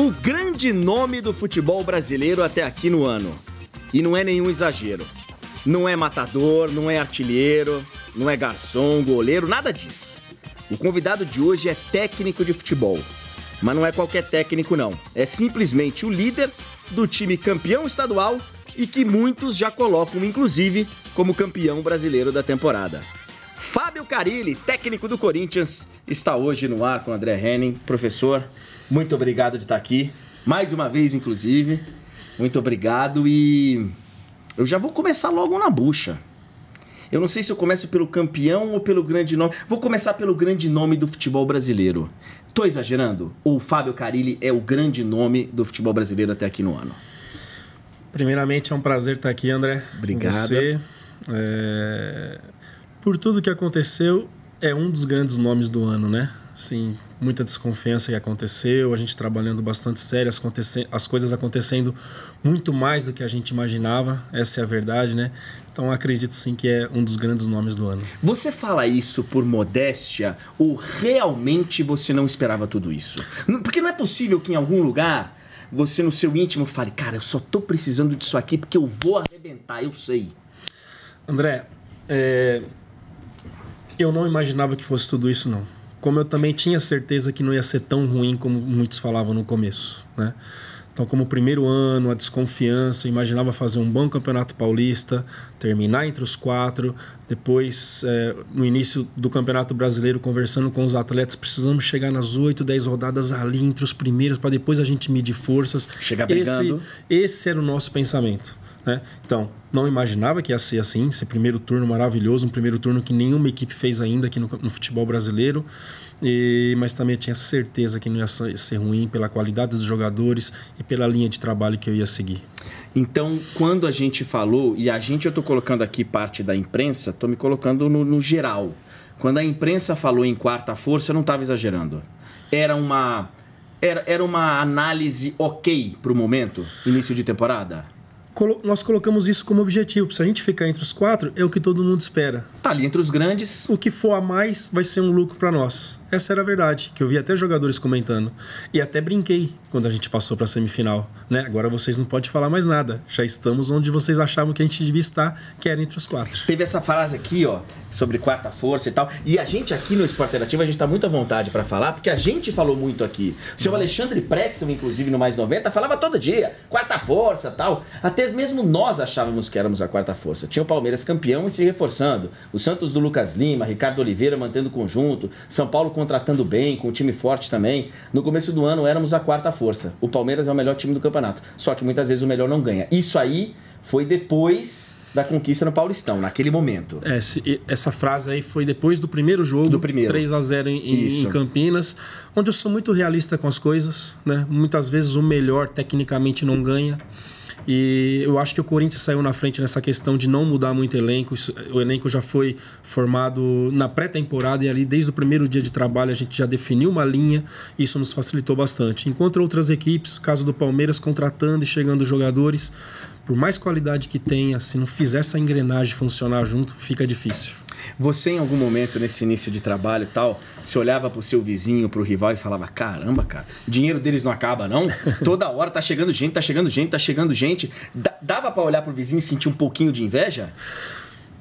O grande nome do futebol brasileiro até aqui no ano. E não é nenhum exagero. Não é matador, não é artilheiro, não é garçom, goleiro, nada disso. O convidado de hoje é técnico de futebol. Mas não é qualquer técnico, não. É simplesmente o líder do time campeão estadual e que muitos já colocam, inclusive, como campeão brasileiro da temporada. Fábio Carille, técnico do Corinthians, está hoje no ar com o André Henning. Professor, muito obrigado de estar aqui. Mais uma vez, inclusive. Muito obrigado e eu já vou começar logo na bucha. Eu não sei se eu começo pelo campeão ou pelo grande nome. Vou começar pelo grande nome do futebol brasileiro. Tô exagerando? Ou o Fábio Carille é o grande nome do futebol brasileiro até aqui no ano? Primeiramente, é um prazer estar aqui, André. Obrigado. Com você. Por tudo que aconteceu, é um dos grandes nomes do ano, né? Sim, muita desconfiança que aconteceu, a gente trabalhando bastante sério, as coisas acontecendo muito mais do que a gente imaginava, essa é a verdade, né? Então acredito sim que é um dos grandes nomes do ano. Você fala isso por modéstia ou realmente você não esperava tudo isso? Porque não é possível que em algum lugar você no seu íntimo fale, cara, eu só tô precisando disso aqui porque eu vou arrebentar, eu sei. André, eu não imaginava que fosse tudo isso, não. Como eu também tinha certeza que não ia ser tão ruim como muitos falavam no começo, né? Então, como primeiro ano, a desconfiança, eu imaginava fazer um bom campeonato paulista, terminar entre os 4, depois, no início do campeonato brasileiro, conversando com os atletas, precisamos chegar nas 8, 10 rodadas ali entre os primeiros, para depois a gente medir forças. Chegar brigando. Esse era o nosso pensamento, né? Então, não imaginava que ia ser assim, esse primeiro turno maravilhoso, um primeiro turno que nenhuma equipe fez ainda aqui no futebol brasileiro, mas também tinha certeza que não ia ser ruim pela qualidade dos jogadores e pela linha de trabalho que eu ia seguir. Então, quando a gente falou, eu estou colocando aqui parte da imprensa, estou me colocando no geral. Quando a imprensa falou em quarta força, eu não estava exagerando. Era uma análise ok para o momento, início de temporada? Nós colocamos isso como objetivo. Se a gente ficar entre os 4, é o que todo mundo espera. Tá ali entre os grandes. O que for a mais vai ser um lucro para nós. Essa era a verdade, que eu vi até jogadores comentando. E até brinquei quando a gente passou para a semifinal, né? Agora vocês não podem falar mais nada. Já estamos onde vocês achavam que a gente devia estar, que era entre os 4. Teve essa frase aqui, ó, sobre quarta força e tal. E a gente aqui no Esporte Interativo, a gente tá muito à vontade para falar, porque a gente falou muito aqui. O seu Alexandre Pretzel, inclusive, no Mais 90, falava todo dia, quarta força e tal. Até mesmo nós achávamos que éramos a quarta força. Tinha o Palmeiras campeão e se reforçando. O Santos do Lucas Lima, Ricardo Oliveira mantendo o conjunto. São Paulo contratando bem, com um time forte também. No começo do ano éramos a quarta força. O Palmeiras é o melhor time do campeonato. Só que muitas vezes o melhor não ganha. Isso aí foi depois da conquista no Paulistão, naquele momento. Essa frase aí foi depois do primeiro jogo, 3-0 em Campinas, onde eu sou muito realista com as coisas, né? Muitas vezes o melhor tecnicamente não ganha. E eu acho que o Corinthians saiu na frente nessa questão de não mudar muito o elenco. O elenco já foi formado na pré-temporada e ali desde o primeiro dia de trabalho a gente já definiu uma linha e isso nos facilitou bastante. Enquanto outras equipes, caso do Palmeiras, contratando e chegando jogadores, por mais qualidade que tenha, se não fizer essa engrenagem funcionar junto, fica difícil. Você, em algum momento, nesse início de trabalho e tal, se olhava pro seu vizinho, pro rival e falava, caramba, cara, o dinheiro deles não acaba, não? Toda hora tá chegando gente, tá chegando gente, tá chegando gente. Dava pra olhar pro vizinho e sentir um pouquinho de inveja?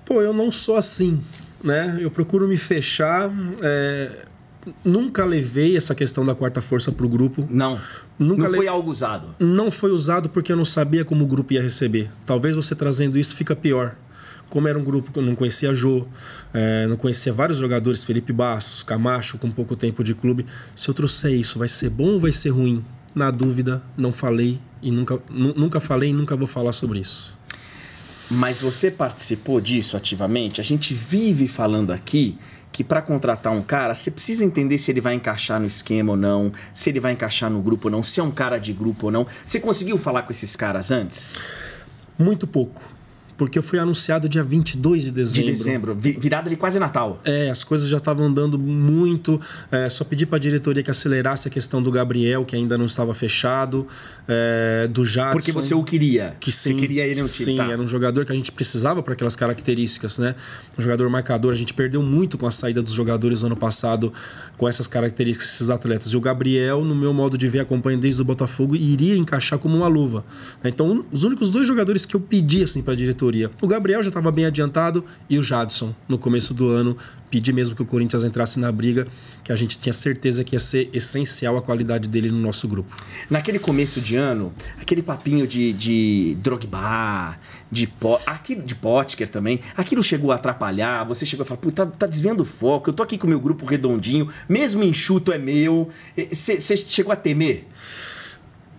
Pô, eu não sou assim, né? Eu procuro me fechar. Nunca levei essa questão da quarta força pro grupo. Não foi algo usado? Não foi usado porque eu não sabia como o grupo ia receber. Talvez você trazendo isso fica pior. Como era um grupo que eu não conhecia Jô, não conhecia vários jogadores, Felipe Bastos, Camacho, com pouco tempo de clube. Se eu trouxer isso, vai ser bom ou vai ser ruim? Na dúvida, não falei e nunca falei e nunca vou falar sobre isso. Mas você participou disso ativamente? A gente vive falando aqui que para contratar um cara, você precisa entender se ele vai encaixar no esquema ou não, se ele vai encaixar no grupo ou não, se é um cara de grupo ou não. Você conseguiu falar com esses caras antes? Muito pouco. Porque eu fui anunciado dia 22 de dezembro. De dezembro, virado ali quase Natal. As coisas já estavam andando muito. Só pedi para a diretoria que acelerasse a questão do Gabriel, que ainda não estava fechado, do Jadson. Porque você o queria? Que sim, você queria ele no time? Sim, era um jogador que a gente precisava para aquelas características, né? Um jogador marcador. A gente perdeu muito com a saída dos jogadores no ano passado com essas características, esses atletas. E o Gabriel, no meu modo de ver, acompanha desde o Botafogo, iria encaixar como uma luva. Então, os únicos 2 jogadores que eu pedi assim, para a diretoria, o Gabriel já estava bem adiantado e o Jadson, no começo do ano, pedi mesmo que o Corinthians entrasse na briga, que a gente tinha certeza que ia ser essencial a qualidade dele no nosso grupo. Naquele começo de ano, aquele papinho de Drogba, de Potker também, aquilo chegou a atrapalhar, você chegou a falar, pô, tá desviando o foco, eu tô aqui com o meu grupo redondinho, mesmo enxuto é meu, você chegou a temer?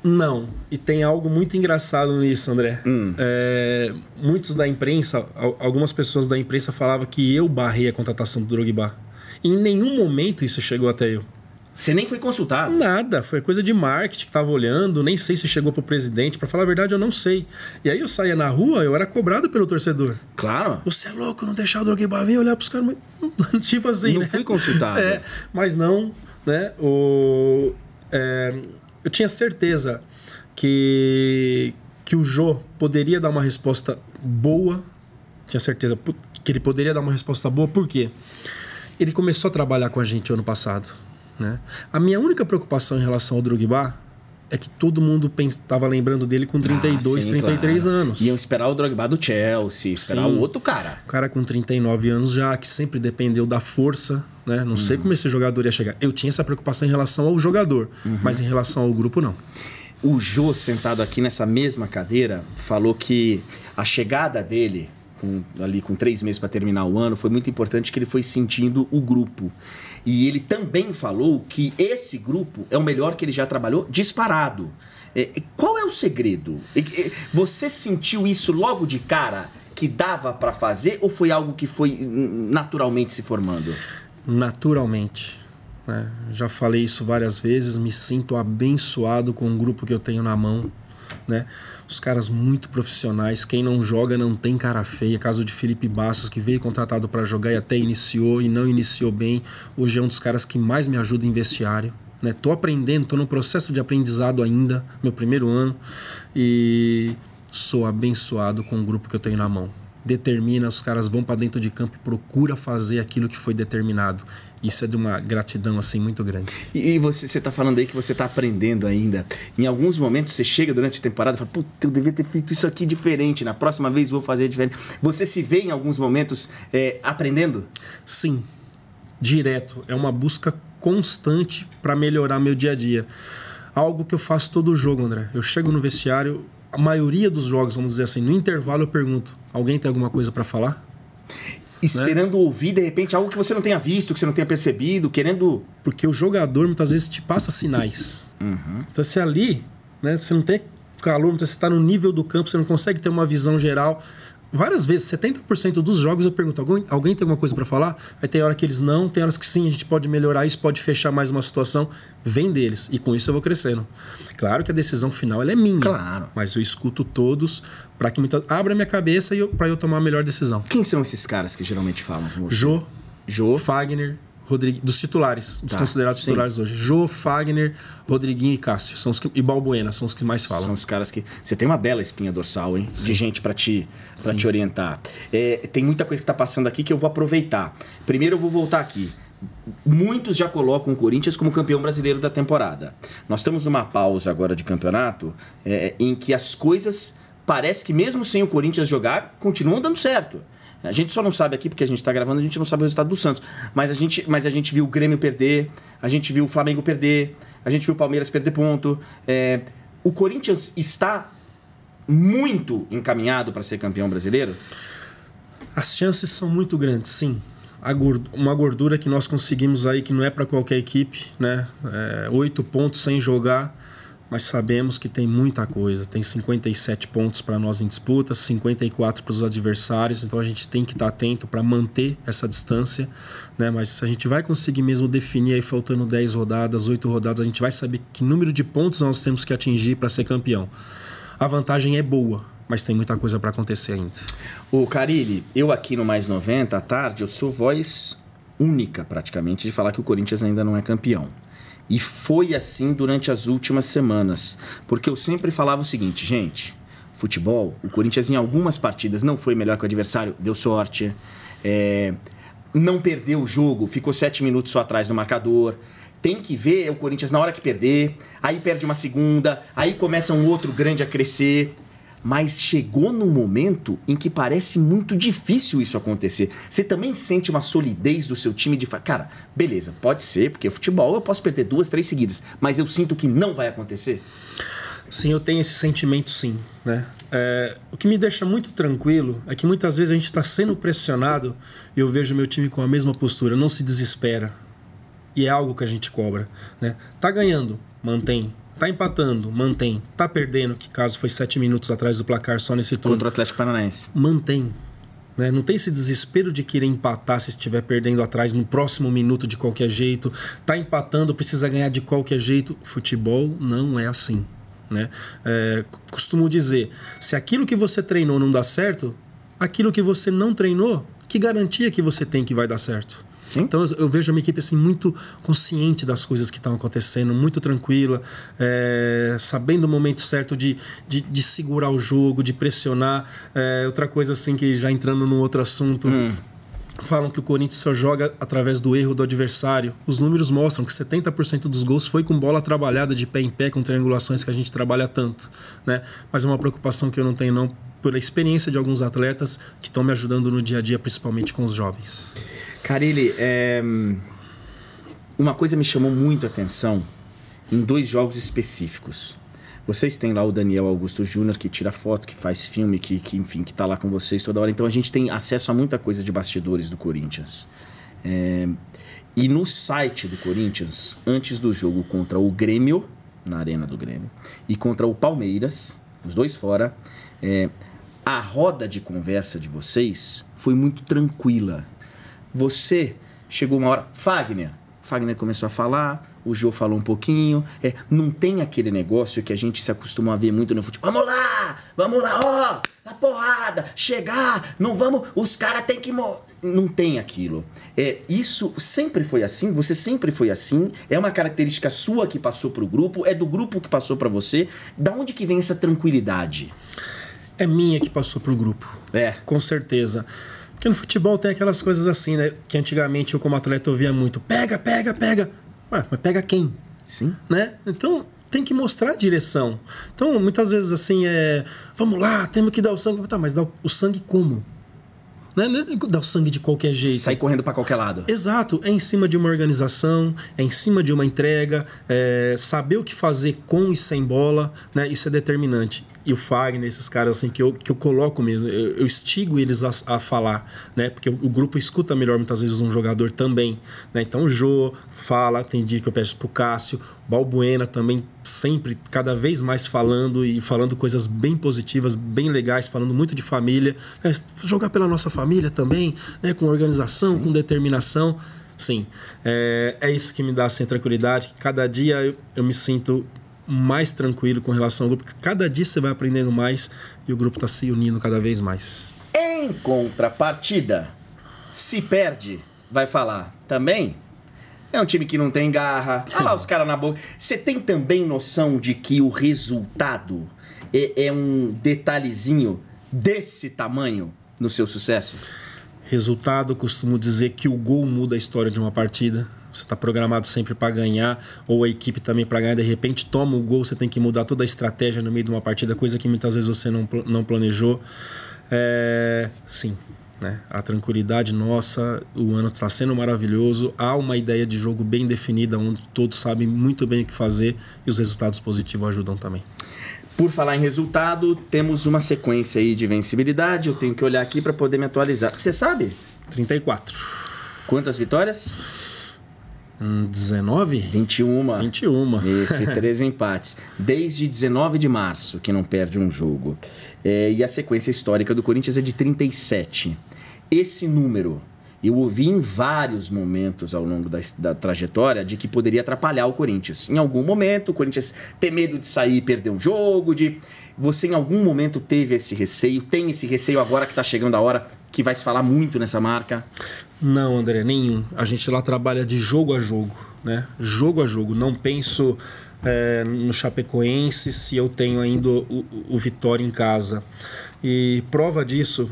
Não, e tem algo muito engraçado nisso, André. Muitos da imprensa, algumas pessoas da imprensa falavam que eu barrei a contratação do Drogba. Em nenhum momento isso chegou até eu. Você nem foi consultado? Nada, foi coisa de marketing que tava olhando, nem sei se chegou pro presidente. Pra falar a verdade, eu não sei. E aí eu saía na rua, eu era cobrado pelo torcedor. Claro. Você é louco, não deixar o Drogba vir olhar pros caras. Tipo assim, não né? fui consultado. Mas não, né? Eu tinha certeza que o Jô poderia dar uma resposta boa. Tinha certeza que ele poderia dar uma resposta boa. Por quê? Ele começou a trabalhar com a gente ano passado, né? A minha única preocupação em relação ao Drogba é que todo mundo estava lembrando dele com 32, 33 anos. Iam esperar o Drogba do Chelsea, esperar o outro cara. O cara com 39 anos já, que sempre dependeu da força, né? Não sei como esse jogador ia chegar. Eu tinha essa preocupação em relação ao jogador, mas em relação ao grupo, não. O Jô, sentado aqui nessa mesma cadeira, falou que a chegada dele, com 3 meses para terminar o ano, foi muito importante, que ele foi sentindo o grupo. E ele também falou que esse grupo é o melhor que ele já trabalhou, disparado. Qual é o segredo? Você sentiu isso logo de cara, que dava para fazer, ou foi algo que foi naturalmente se formando? Naturalmente. Já falei isso várias vezes, me sinto abençoado com o grupo que eu tenho na mão, né? Os caras muito profissionais, quem não joga não tem cara feia. Caso de Felipe Bastos, que veio contratado para jogar e até iniciou e não iniciou bem, hoje é um dos caras que mais me ajuda em vestiário, né? Tô aprendendo, tô no processo de aprendizado ainda, meu primeiro ano, e sou abençoado com o grupo que eu tenho na mão. Determina, os caras vão para dentro de campo e procura fazer aquilo que foi determinado. Isso é de uma gratidão assim muito grande. E você tá falando aí que você tá aprendendo ainda. Em alguns momentos você chega durante a temporada e fala, puta, eu devia ter feito isso aqui diferente, na próxima vez vou fazer diferente. Você se vê em alguns momentos aprendendo? Sim, direto. É uma busca constante para melhorar meu dia a dia. Algo que eu faço todo jogo, André. Eu chego no vestiário, a maioria dos jogos, vamos dizer assim, no intervalo eu pergunto, alguém tem alguma coisa para falar? Esperando ouvir, de repente, algo que você não tenha visto, que você não tenha percebido, querendo... Porque o jogador, muitas vezes, te passa sinais. Então, você ali, né, você não tem calor, você está no nível do campo, você não consegue ter uma visão geral. Várias vezes, 70% dos jogos eu pergunto, alguém tem alguma coisa para falar? Aí tem hora que eles não, tem horas que sim, a gente pode melhorar isso, pode fechar mais uma situação. Vem deles, e com isso eu vou crescendo. Claro que a decisão final ela é minha, claro, mas eu escuto todos para que abra minha cabeça para eu tomar a melhor decisão. Quem são esses caras que geralmente falam com você? Jô, Fagner, Rodriguinho, dos titulares, dos considerados titulares hoje. Jô, Fagner, Rodriguinho e Cássio, são os que, e Balbuena, são os que mais falam. São os caras que... Você tem uma bela espinha dorsal, hein? Sim. De gente para te orientar. Tem muita coisa que tá passando aqui que eu vou aproveitar. Primeiro eu vou voltar aqui. Muitos já colocam o Corinthians como campeão brasileiro da temporada. Nós estamos numa pausa agora de campeonato em que as coisas, parece que mesmo sem o Corinthians jogar, continuam dando certo. A gente só não sabe aqui, porque a gente está gravando, a gente não sabe o resultado do Santos. Mas a gente viu o Grêmio perder, a gente viu o Flamengo perder, a gente viu o Palmeiras perder ponto. O Corinthians está muito encaminhado para ser campeão brasileiro? As chances são muito grandes, sim. Uma gordura que nós conseguimos aí, que não é para qualquer equipe, né? 8 pontos sem jogar, mas sabemos que tem muita coisa. Tem 57 pontos para nós em disputa, 54 para os adversários, então a gente tem que estar atento para manter essa distância, né? Mas a gente vai conseguir mesmo definir aí, faltando 10 rodadas, 8 rodadas, a gente vai saber que número de pontos nós temos que atingir para ser campeão. A vantagem é boa. mas tem muita coisa para acontecer ainda. O Carille, eu aqui no Mais 90, à tarde, eu sou voz única, praticamente, de falar que o Corinthians ainda não é campeão. E foi assim durante as últimas semanas. Porque eu sempre falava o seguinte, gente, futebol, o Corinthians em algumas partidas não foi melhor que o adversário, deu sorte. Não perdeu o jogo, ficou 7 minutos só atrás do marcador. Tem que ver o Corinthians na hora que perder, aí perde uma segunda, aí começa um outro grande a crescer. Mas chegou num momento em que parece muito difícil isso acontecer. Você também sente uma solidez do seu time de falar, cara, beleza, pode ser, porque futebol eu posso perder 2, 3 seguidas, mas eu sinto que não vai acontecer? Sim, eu tenho esse sentimento sim, né? O que me deixa muito tranquilo é que muitas vezes a gente está sendo pressionado e eu vejo meu time com a mesma postura, não se desespera. E é algo que a gente cobra, né? Tá ganhando, mantém. Tá empatando, mantém. Tá perdendo, que caso foi 7 minutos atrás do placar só nesse turno. Contra o Atlético Paranaense. Mantém. Né? Não tem esse desespero de querer empatar se estiver perdendo atrás no próximo minuto de qualquer jeito. Tá empatando, precisa ganhar de qualquer jeito. Futebol não é assim. Né? Costumo dizer, se aquilo que você treinou não dá certo, aquilo que você não treinou, que garantia que você tem que vai dar certo? Sim. Então eu vejo a minha equipe assim, muito consciente das coisas que estão acontecendo, muito tranquila, sabendo o momento certo de segurar o jogo, de pressionar. Outra coisa assim, que já entrando num outro assunto, falam que o Corinthians só joga através do erro do adversário. Os números mostram que 70% dos gols foi com bola trabalhada de pé em pé, com triangulações que a gente trabalha tanto, né? Mas é uma preocupação que eu não tenho não, pela experiência de alguns atletas que estão me ajudando no dia a dia, principalmente com os jovens. Carille, uma coisa me chamou muito a atenção em 2 jogos específicos. Vocês têm lá o Daniel Augusto Júnior, que tira foto, que faz filme, que enfim, que tá lá com vocês toda hora. Então a gente tem acesso a muita coisa de bastidores do Corinthians. E no site do Corinthians, antes do jogo contra o Grêmio, na arena do Grêmio, e contra o Palmeiras, os 2 fora, a roda de conversa de vocês foi muito tranquila. Você chegou uma hora... Fagner começou a falar, o Jô falou um pouquinho. Não tem aquele negócio que a gente se acostumou a ver muito no futebol. Vamos lá, ó, na porrada, chegar, não vamos... Os caras têm que... Não tem aquilo. Isso sempre foi assim, você sempre foi assim, é uma característica sua que passou pro grupo, é do grupo que passou para você. Da onde que vem essa tranquilidade? É minha que passou pro grupo. Com certeza. Porque no futebol tem aquelas coisas assim, né? Que antigamente eu como atleta ouvia muito. Pega. Ué, mas pega quem? Sim. Né? Então tem que mostrar a direção. Então muitas vezes assim vamos lá, temos que dar o sangue. Tá, mas dá o sangue como? Não é dar o sangue de qualquer jeito. Sair correndo para qualquer lado. Exato. É em cima de uma organização, é em cima de uma entrega, saber o que fazer com e sem bola, né? Isso é determinante. E o Fagner, esses caras assim que eu coloco mesmo, eu instigo eles a falar, né? Porque o grupo escuta melhor muitas vezes um jogador também, né? Então o Jô fala, tem dia que eu peço pro Cássio, o Balbuena também sempre, cada vez mais falando e falando coisas bem positivas, bem legais, falando muito de família, jogar pela nossa família também, né? Com organização, sim, com determinação. Sim, é isso que me dá assim, tranquilidade. Cada dia eu me sinto mais tranquilo com relação ao grupo, porque cada dia você vai aprendendo mais e o grupo está se unindo cada vez mais. Em contrapartida, se perde, vai falar também? É um time que não tem garra. Olha lá os caras na boca. Você tem também noção de que o resultado é um detalhezinho desse tamanho no seu sucesso? Resultado, eu costumo dizer que o gol muda a história de uma partida. Você está programado sempre para ganhar, ou a equipe também para ganhar, de repente toma o gol, você tem que mudar toda a estratégia no meio de uma partida, coisa que muitas vezes você não planejou. Sim, né? A tranquilidade nossa, o ano está sendo maravilhoso, há uma ideia de jogo bem definida, onde todos sabem muito bem o que fazer e os resultados positivos ajudam também. Por falar em resultado, temos uma sequência aí de vencibilidade, eu tenho que olhar aqui para poder me atualizar. Você sabe? 34. Quantas vitórias? 19? 21. Esse, 13 empates. Desde 19 de março que não perde um jogo. E a sequência histórica do Corinthians é de 37. Esse número Eu ouvi em vários momentos ao longo da trajetória de que poderia atrapalhar o Corinthians. Em algum momento, o Corinthians ter medo de sair e perder um jogo, Você em algum momento teve esse receio? Tem esse receio agora que está chegando a hora que vai se falar muito nessa marca? Não, André, nenhum. A gente lá trabalha de jogo a jogo, né? Jogo a jogo. Não penso no Chapecoense se eu tenho ainda o Vitória em casa. E prova disso...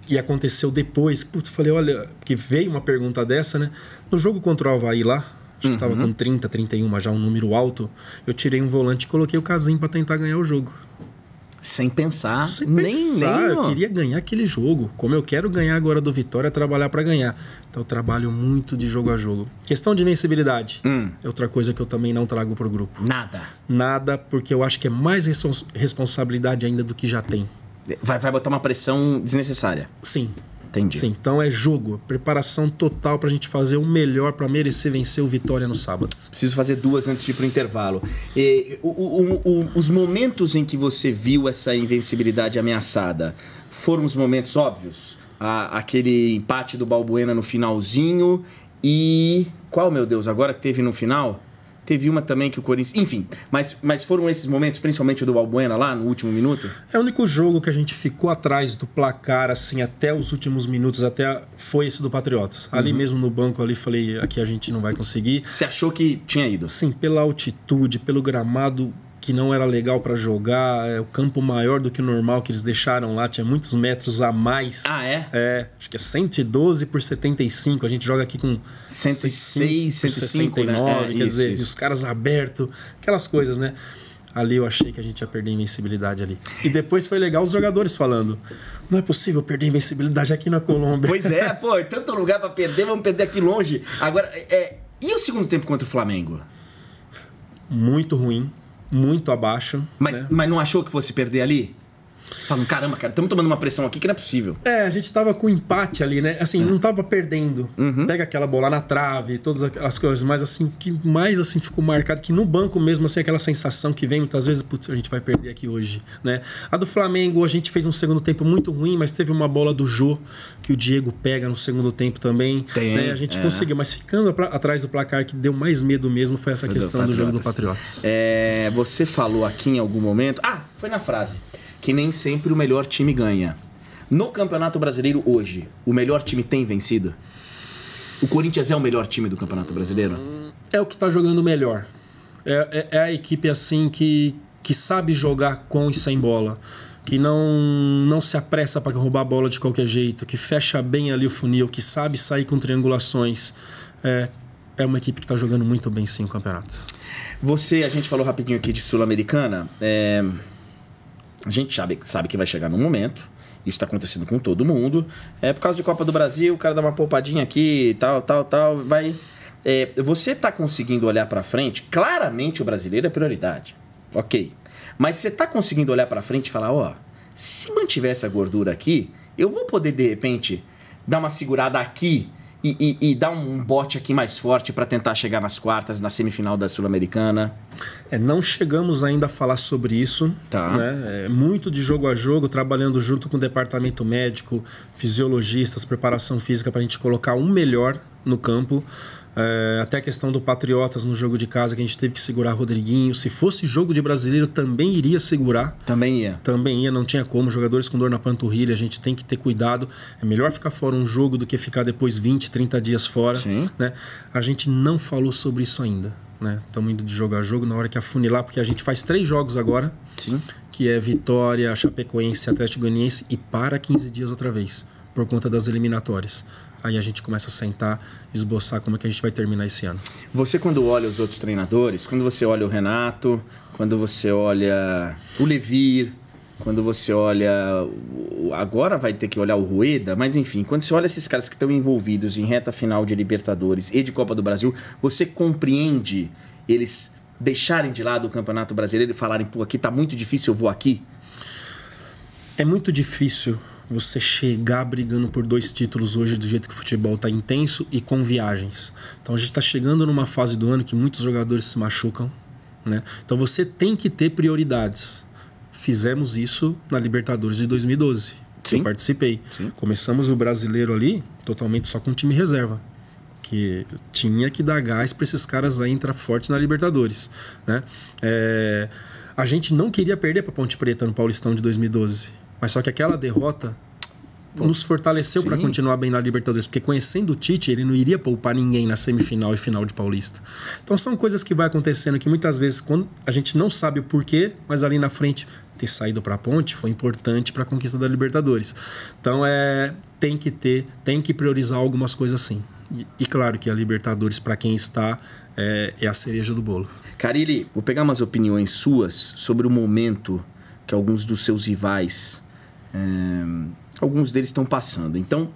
E aconteceu depois, putz, falei, olha, porque veio uma pergunta dessa, né? No jogo contra o Avaí lá, acho que estava com 30, 31, já um número alto, eu tirei um volante e coloquei o Casim para tentar ganhar o jogo. Sem pensar? Sem pensar, eu queria ganhar aquele jogo. Como eu quero ganhar agora do Vitória, trabalhar para ganhar. Então eu trabalho muito de jogo a jogo. Questão de invencibilidade é outra coisa que eu também não trago pro grupo. Nada? Nada, porque eu acho que é mais responsabilidade ainda do que já tem. Vai botar uma pressão desnecessária. Sim. Entendi. Sim, então é jogo, preparação total pra gente fazer o melhor pra merecer vencer o Vitória no sábado. Preciso fazer 2 antes de ir pro intervalo. Os momentos em que você viu essa invencibilidade ameaçada foram os momentos óbvios? Aquele empate do Balbuena no finalzinho e... Qual, meu Deus, agora que teve no final? Teve uma também que o Corinthians... Enfim, mas foram esses momentos, principalmente o do Balbuena lá no último minuto? É o único jogo que a gente ficou atrás do placar, assim, até os últimos minutos, foi esse do Patriotas. Ali mesmo no banco, ali falei, aqui a gente não vai conseguir. Você achou que tinha ido? Sim, pela altitude, pelo gramado que não era legal para jogar, o campo maior do que o normal que eles deixaram lá, tinha muitos metros a mais. Ah, é? É, acho que é 112 por 75, a gente joga aqui com 106, 169, né? Quer dizer, os caras abertos, aquelas coisas, né? Ali eu achei que a gente ia perder a invencibilidade ali. E depois foi legal os jogadores falando, não é possível perder a invencibilidade aqui na Colômbia. Pois é, pô, tanto lugar para perder, vamos perder aqui longe. Agora, e o segundo tempo contra o Flamengo? Muito ruim. Muito abaixo. Mas não achou que fosse perder ali? Falando, caramba, cara, estamos tomando uma pressão aqui que não é possível. A gente tava com empate ali, né? Assim, não tava perdendo. Pega aquela bola na trave, todas as coisas, mas assim, que mais assim ficou marcado, que no banco mesmo, assim, aquela sensação que vem muitas vezes, putz, a gente vai perder aqui hoje, né? A do Flamengo, a gente fez um segundo tempo muito ruim, mas teve uma bola do Jô, que o Diego pega no segundo tempo também. Né? A gente conseguiu, mas ficando atrás do placar, que deu mais medo mesmo, foi essa questão do jogo do Patriotas. Você falou aqui em algum momento... foi na frase. Que nem sempre o melhor time ganha. No Campeonato Brasileiro hoje, o melhor time tem vencido? O Corinthians é o melhor time do Campeonato Brasileiro? É o que está jogando melhor. É a equipe assim que sabe jogar com e sem bola. Que não se apressa para roubar a bola de qualquer jeito. Que fecha bem ali o funil. Que sabe sair com triangulações. É uma equipe que está jogando muito bem sim o campeonato. A gente falou rapidinho aqui de Sul-Americana. A gente sabe que vai chegar num momento, isso está acontecendo com todo mundo, por causa de Copa do Brasil, o cara dá uma poupadinha aqui, tal, vai... você está conseguindo olhar para frente, claramente o brasileiro é prioridade, ok, mas você está conseguindo olhar para frente e falar, se mantiver essa gordura aqui, eu vou poder de repente dar uma segurada aqui e dar um bote aqui mais forte para tentar chegar nas quartas, na semifinal da Sul-Americana? Não chegamos ainda a falar sobre isso. Tá. Né? Muito de jogo a jogo, trabalhando junto com o departamento médico, fisiologistas, preparação física para a gente colocar um melhor no campo. Até a questão do Patriotas no jogo de casa, que a gente teve que segurar Rodriguinho. Se fosse jogo de brasileiro, também iria segurar. Também ia. Também ia, não tinha como. Jogadores com dor na panturrilha, a gente tem que ter cuidado. É melhor ficar fora um jogo do que ficar depois 20, 30 dias fora. Sim. Né? A gente não falou sobre isso ainda. Estamos indo de jogo a jogo, na hora que afunilar, porque a gente faz 3 jogos agora. Sim. Que é Vitória, Chapecoense, Atlético Goianiense, e para 15 dias outra vez, por conta das eliminatórias. Aí a gente começa a sentar, esboçar como é que a gente vai terminar esse ano. Você, quando olha os outros treinadores, quando você olha o Renato, quando você olha o Levir, quando você olha... Agora vai ter que olhar o Rueda, mas enfim, quando você olha esses caras que estão envolvidos em reta final de Libertadores e de Copa do Brasil, você compreende eles deixarem de lado o Campeonato Brasileiro e falarem, aqui tá muito difícil, eu vou aqui? É muito difícil você chegar brigando por 2 títulos hoje do jeito que o futebol está intenso e com viagens. Então a gente está chegando numa fase do ano que muitos jogadores se machucam, né? Então você tem que ter prioridades. Fizemos isso na Libertadores de 2012. Eu participei. Começamos o brasileiro ali totalmente só com time reserva. Que tinha que dar gás para esses caras aí entrar forte na Libertadores, né? A gente não queria perder para Ponte Preta no Paulistão de 2012, mas só que aquela derrota nos fortaleceu para continuar bem na Libertadores, porque conhecendo o Tite, ele não iria poupar ninguém na semifinal e final de Paulista. Então são coisas que vai acontecendo que muitas vezes quando a gente não sabe o porquê, mas ali na frente ter saído para a Ponte foi importante para a conquista da Libertadores. Então tem que priorizar algumas coisas sim. E claro que a Libertadores, para quem está, é a cereja do bolo. Carille, vou pegar umas opiniões suas sobre o momento que alguns dos seus rivais, alguns deles estão passando. Então,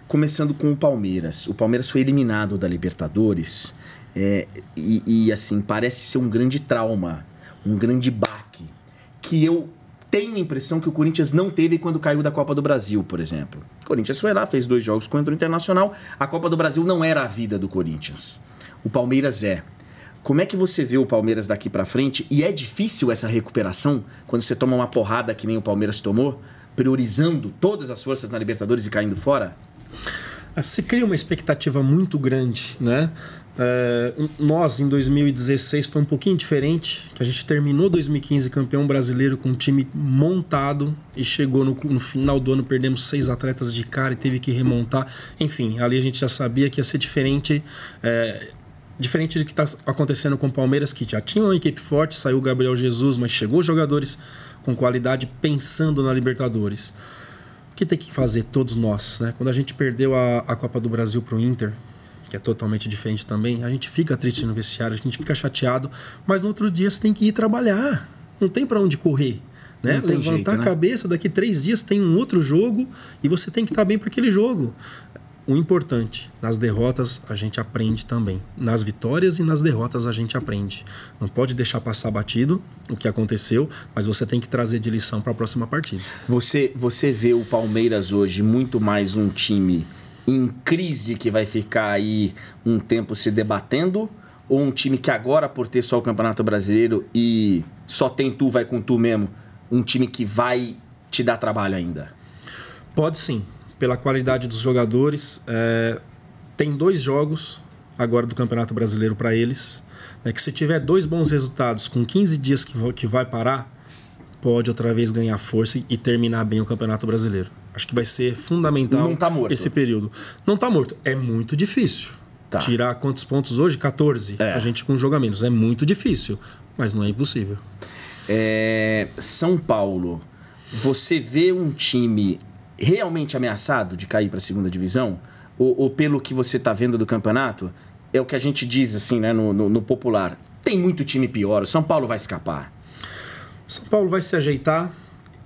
começando com o Palmeiras. O Palmeiras foi eliminado da Libertadores e assim, parece ser um grande trauma, um grande baque, que eu tenho a impressão que o Corinthians não teve quando caiu da Copa do Brasil, por exemplo. O Corinthians foi lá, fez 2 jogos contra o Internacional. A Copa do Brasil não era a vida do Corinthians. O Palmeiras é. Como é que você vê o Palmeiras daqui pra frente? E é difícil essa recuperação quando você toma uma porrada que nem o Palmeiras tomou, priorizando todas as forças na Libertadores e caindo fora? Se cria uma expectativa muito grande, né? Nós, em 2016, foi um pouquinho diferente, que a gente terminou 2015 campeão brasileiro com um time montado e chegou no final do ano, perdemos 6 atletas de cara e teve que remontar. Enfim, ali a gente já sabia que ia ser diferente, diferente do que está acontecendo com o Palmeiras, que já tinha uma equipe forte, saiu o Gabriel Jesus, mas chegou jogadores com qualidade pensando na Libertadores. O que tem que fazer todos nós, né? Quando a gente perdeu a Copa do Brasil para o Inter, que é totalmente diferente também, a gente fica triste no vestiário, a gente fica chateado, mas no outro dia você tem que ir trabalhar, não tem para onde correr, né? Levantar a cabeça, daqui 3 dias tem um outro jogo e você tem que estar bem para aquele jogo. O importante, nas derrotas a gente aprende também. Nas vitórias e nas derrotas a gente aprende. Não pode deixar passar batido o que aconteceu, mas você tem que trazer de lição para a próxima partida. Você vê o Palmeiras hoje muito mais um time em crise que vai ficar aí um tempo se debatendo, ou um time que agora, por ter só o Campeonato Brasileiro e só tem tu, vai com tu mesmo, um time que vai te dar trabalho ainda? Pode sim. Pela qualidade dos jogadores, tem 2 jogos agora do Campeonato Brasileiro para eles, né, que se tiver 2 bons resultados com 15 dias que vai parar, pode outra vez ganhar força e terminar bem o Campeonato Brasileiro. Acho que vai ser fundamental esse período. Não está morto. É muito difícil. Tirar quantos pontos hoje? 14. A gente com um jogo a menos. É muito difícil, mas não é impossível. São Paulo, você vê um time realmente ameaçado de cair para a segunda divisão? Ou pelo que você está vendo do campeonato, é o que a gente diz assim, né, no popular, tem muito time pior, o São Paulo vai escapar? São Paulo vai se ajeitar.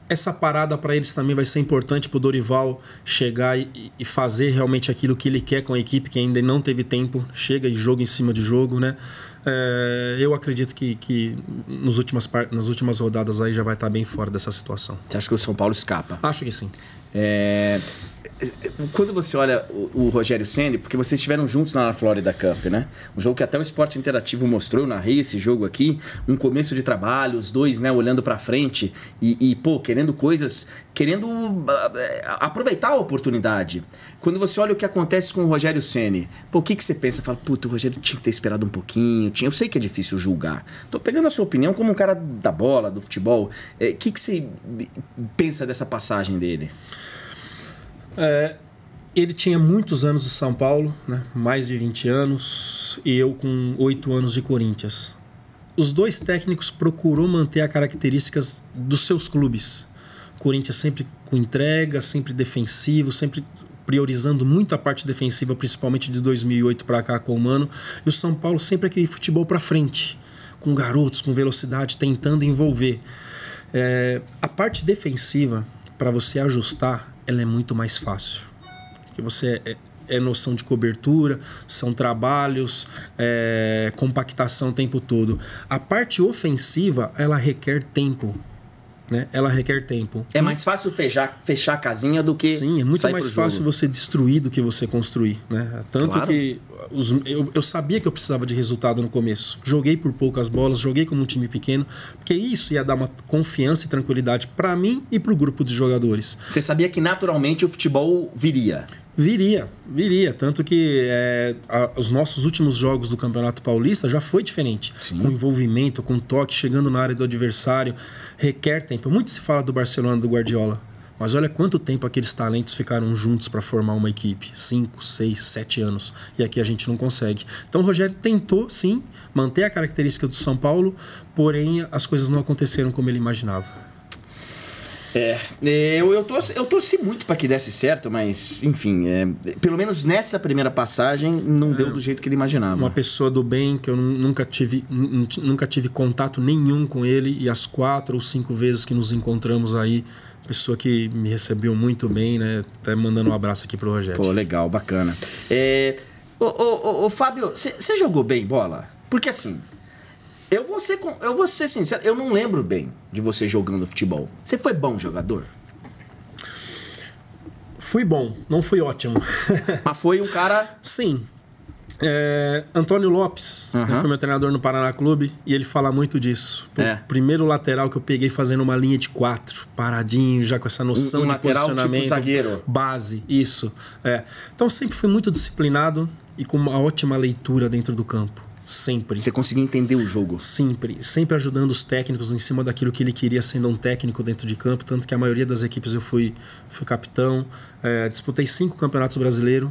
Essa parada para eles também vai ser importante para o Dorival chegar e fazer realmente aquilo que ele quer com a equipe, que ainda não teve tempo, chega e joga em cima de jogo, né? Eu acredito que nas últimas rodadas aí já vai estar bem fora dessa situação. Você acha que o São Paulo escapa? Acho que sim. Quando você olha o Rogério Ceni, porque vocês estiveram juntos lá na Florida Cup, né? Um jogo que até o Esporte Interativo mostrou, eu narrei esse jogo aqui, um começo de trabalho, os dois, né, olhando pra frente e querendo coisas, querendo aproveitar a oportunidade. Quando você olha o que acontece com o Rogério Ceni, o que você pensa? Fala, puta, o Rogério tinha que ter esperado um pouquinho, eu sei que é difícil julgar. Tô pegando a sua opinião como um cara da bola, do futebol. O que você pensa dessa passagem dele? Ele tinha muitos anos de São Paulo, né? Mais de 20 anos, e eu com 8 anos de Corinthians. Os 2 técnicos procurou manter as características dos seus clubes. Corinthians sempre com entrega, sempre defensivo, sempre priorizando muito a parte defensiva, principalmente de 2008 para cá com o Mano. E o São Paulo sempre aquele futebol para frente, com garotos, com velocidade, tentando envolver. A parte defensiva, para você ajustar, ela é muito mais fácil. Porque você noção de cobertura, são trabalhos, compactação o tempo todo. A parte ofensiva, ela requer tempo. né? Ela requer tempo. É mais fácil fechar a casinha do que Sim, é muito mais fácil você destruir do que você construir, né? Tanto que eu sabia que eu precisava de resultado no começo. Joguei por poucas bolas, joguei como um time pequeno, porque isso ia dar uma confiança e tranquilidade para mim e para o grupo de jogadores. Você sabia que naturalmente o futebol viria? Viria. Tanto que os nossos últimos jogos do Campeonato Paulista já foi diferente. Sim. Com envolvimento, com toque, chegando na área do adversário. Requer tempo. Muito se fala do Barcelona, do Guardiola. Mas olha quanto tempo aqueles talentos ficaram juntos para formar uma equipe. 5, 6, 7 anos. E aqui a gente não consegue. Então o Rogério tentou, sim, manter a característica do São Paulo, porém as coisas não aconteceram como ele imaginava. Eu torci muito para que desse certo, mas, enfim, pelo menos nessa primeira passagem não deu do jeito que ele imaginava. Uma pessoa do bem, que eu nunca tive contato nenhum com ele, e as 4 ou 5 vezes que nos encontramos aí, pessoa que me recebeu muito bem, né? Até mandando um abraço aqui pro Rogério. Pô, legal, bacana. Fábio, você jogou bem bola? Porque assim... Eu vou ser sincero, eu não lembro bem de você jogando futebol. Você foi bom jogador? Fui bom, não fui ótimo. Mas foi um cara... Sim. Antônio Lopes, foi meu treinador no Paraná Clube, e ele fala muito disso. O primeiro lateral que eu peguei fazendo uma linha de 4, paradinho, já com essa noção de lateral, posicionamento. Tipo zagueiro. Base, isso. Então sempre fui muito disciplinado e com uma ótima leitura dentro do campo. Sempre. Você conseguia entender o jogo? Sempre ajudando os técnicos em cima daquilo que ele queria, sendo um técnico dentro de campo. Tanto que a maioria das equipes eu fui capitão. Disputei 5 campeonatos brasileiros.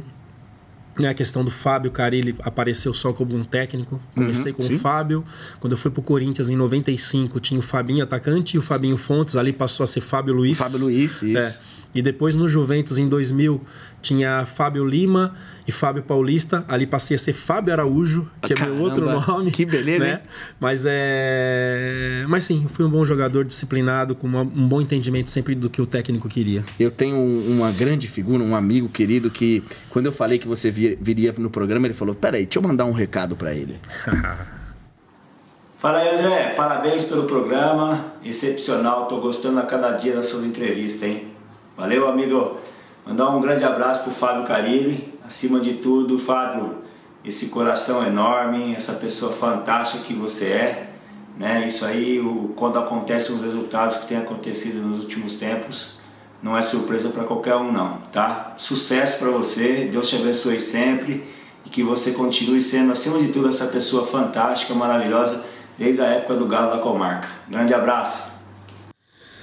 A questão do Fábio Carilli apareceu só como um técnico. Comecei com o Fábio. Quando eu fui pro Corinthians em 95, tinha o Fabinho atacante e o Fabinho Fontes. Ali passou a ser Fábio Luiz. Fábio Luiz, isso. E depois no Juventus, em 2000, tinha Fábio Lima e Fábio Paulista. Ali passei a ser Fábio Araújo, que é meu outro nome. Que beleza, né? Mas sim, fui um bom jogador, disciplinado, com um bom entendimento sempre do que o técnico queria. Eu tenho uma grande figura, um amigo querido, que quando eu falei que você viria no programa, ele falou, peraí, deixa eu mandar um recado para ele. Fala aí, André. Parabéns pelo programa. Excepcional. Tô gostando a cada dia das suas entrevistas, hein? Valeu, amigo. Mandar um grande abraço pro Fábio Carilli. Acima de tudo, Fábio, esse coração enorme, essa pessoa fantástica que você é, né? Isso aí, quando acontecem os resultados que têm acontecido nos últimos tempos, não é surpresa para qualquer um, não, tá? Sucesso para você. Deus te abençoe sempre e que você continue sendo, acima de tudo, essa pessoa fantástica, maravilhosa, desde a época do Galo da Comarca. Grande abraço.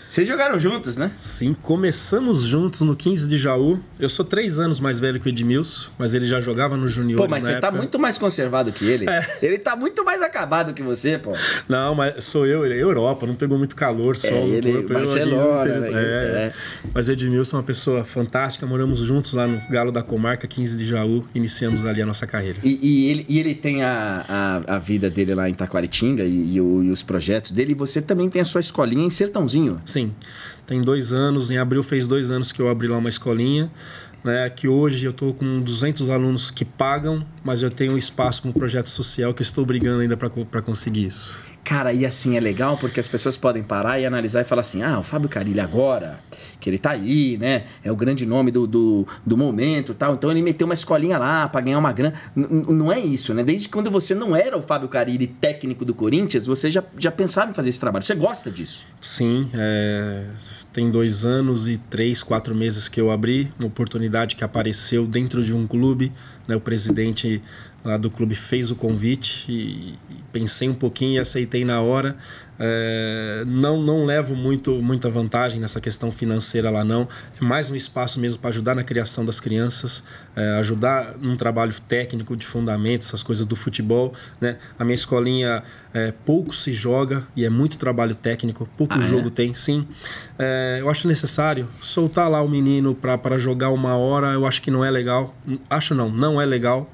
Vocês jogaram juntos, né? Sim, começamos juntos no 15 de Jaú. Eu sou 3 anos mais velho que o Edmilson, mas ele já jogava no Juniores. Pô, mas você tá muito mais conservado que ele. Ele tá muito mais acabado que você, pô. Não, mas sou eu, ele é Europa, não pegou muito calor, sol no corpo. Barcelona, Mas Edmilson é uma pessoa fantástica, moramos juntos lá no Galo da Comarca, 15 de Jaú, iniciamos ali a nossa carreira. E ele tem a vida dele lá em Taquaritinga e os projetos dele, e você também tem a sua escolinha em Sertãozinho. Sim. Tem 2 anos, em abril fez 2 anos que eu abri lá uma escolinha, né, que hoje eu estou com 200 alunos que pagam, mas eu tenho um espaço para um projeto social que eu estou brigando ainda para conseguir isso. Cara, e assim é legal porque as pessoas podem parar e analisar e falar assim, o Fábio Carilli agora, que ele tá aí, né, é o grande nome do momento e tal, então ele meteu uma escolinha lá para ganhar uma grana. Não é isso, né? Desde quando você não era o Fábio Carilli técnico do Corinthians, você já pensava em fazer esse trabalho. Você gosta disso? Sim, tem 2 anos e 3, 4 meses que eu abri, uma oportunidade que apareceu dentro de um clube, né, o presidente lá do clube fez o convite e pensei um pouquinho e aceitei na hora. Não levo muita vantagem nessa questão financeira lá, não. É mais um espaço mesmo para ajudar na criação das crianças, ajudar num trabalho técnico de fundamentos, essas coisas do futebol, né? A minha escolinha pouco se joga e é muito trabalho técnico, pouco jogo tem, sim. Eu acho necessário soltar lá o menino para jogar 1 hora, eu acho que não é legal. Não é legal.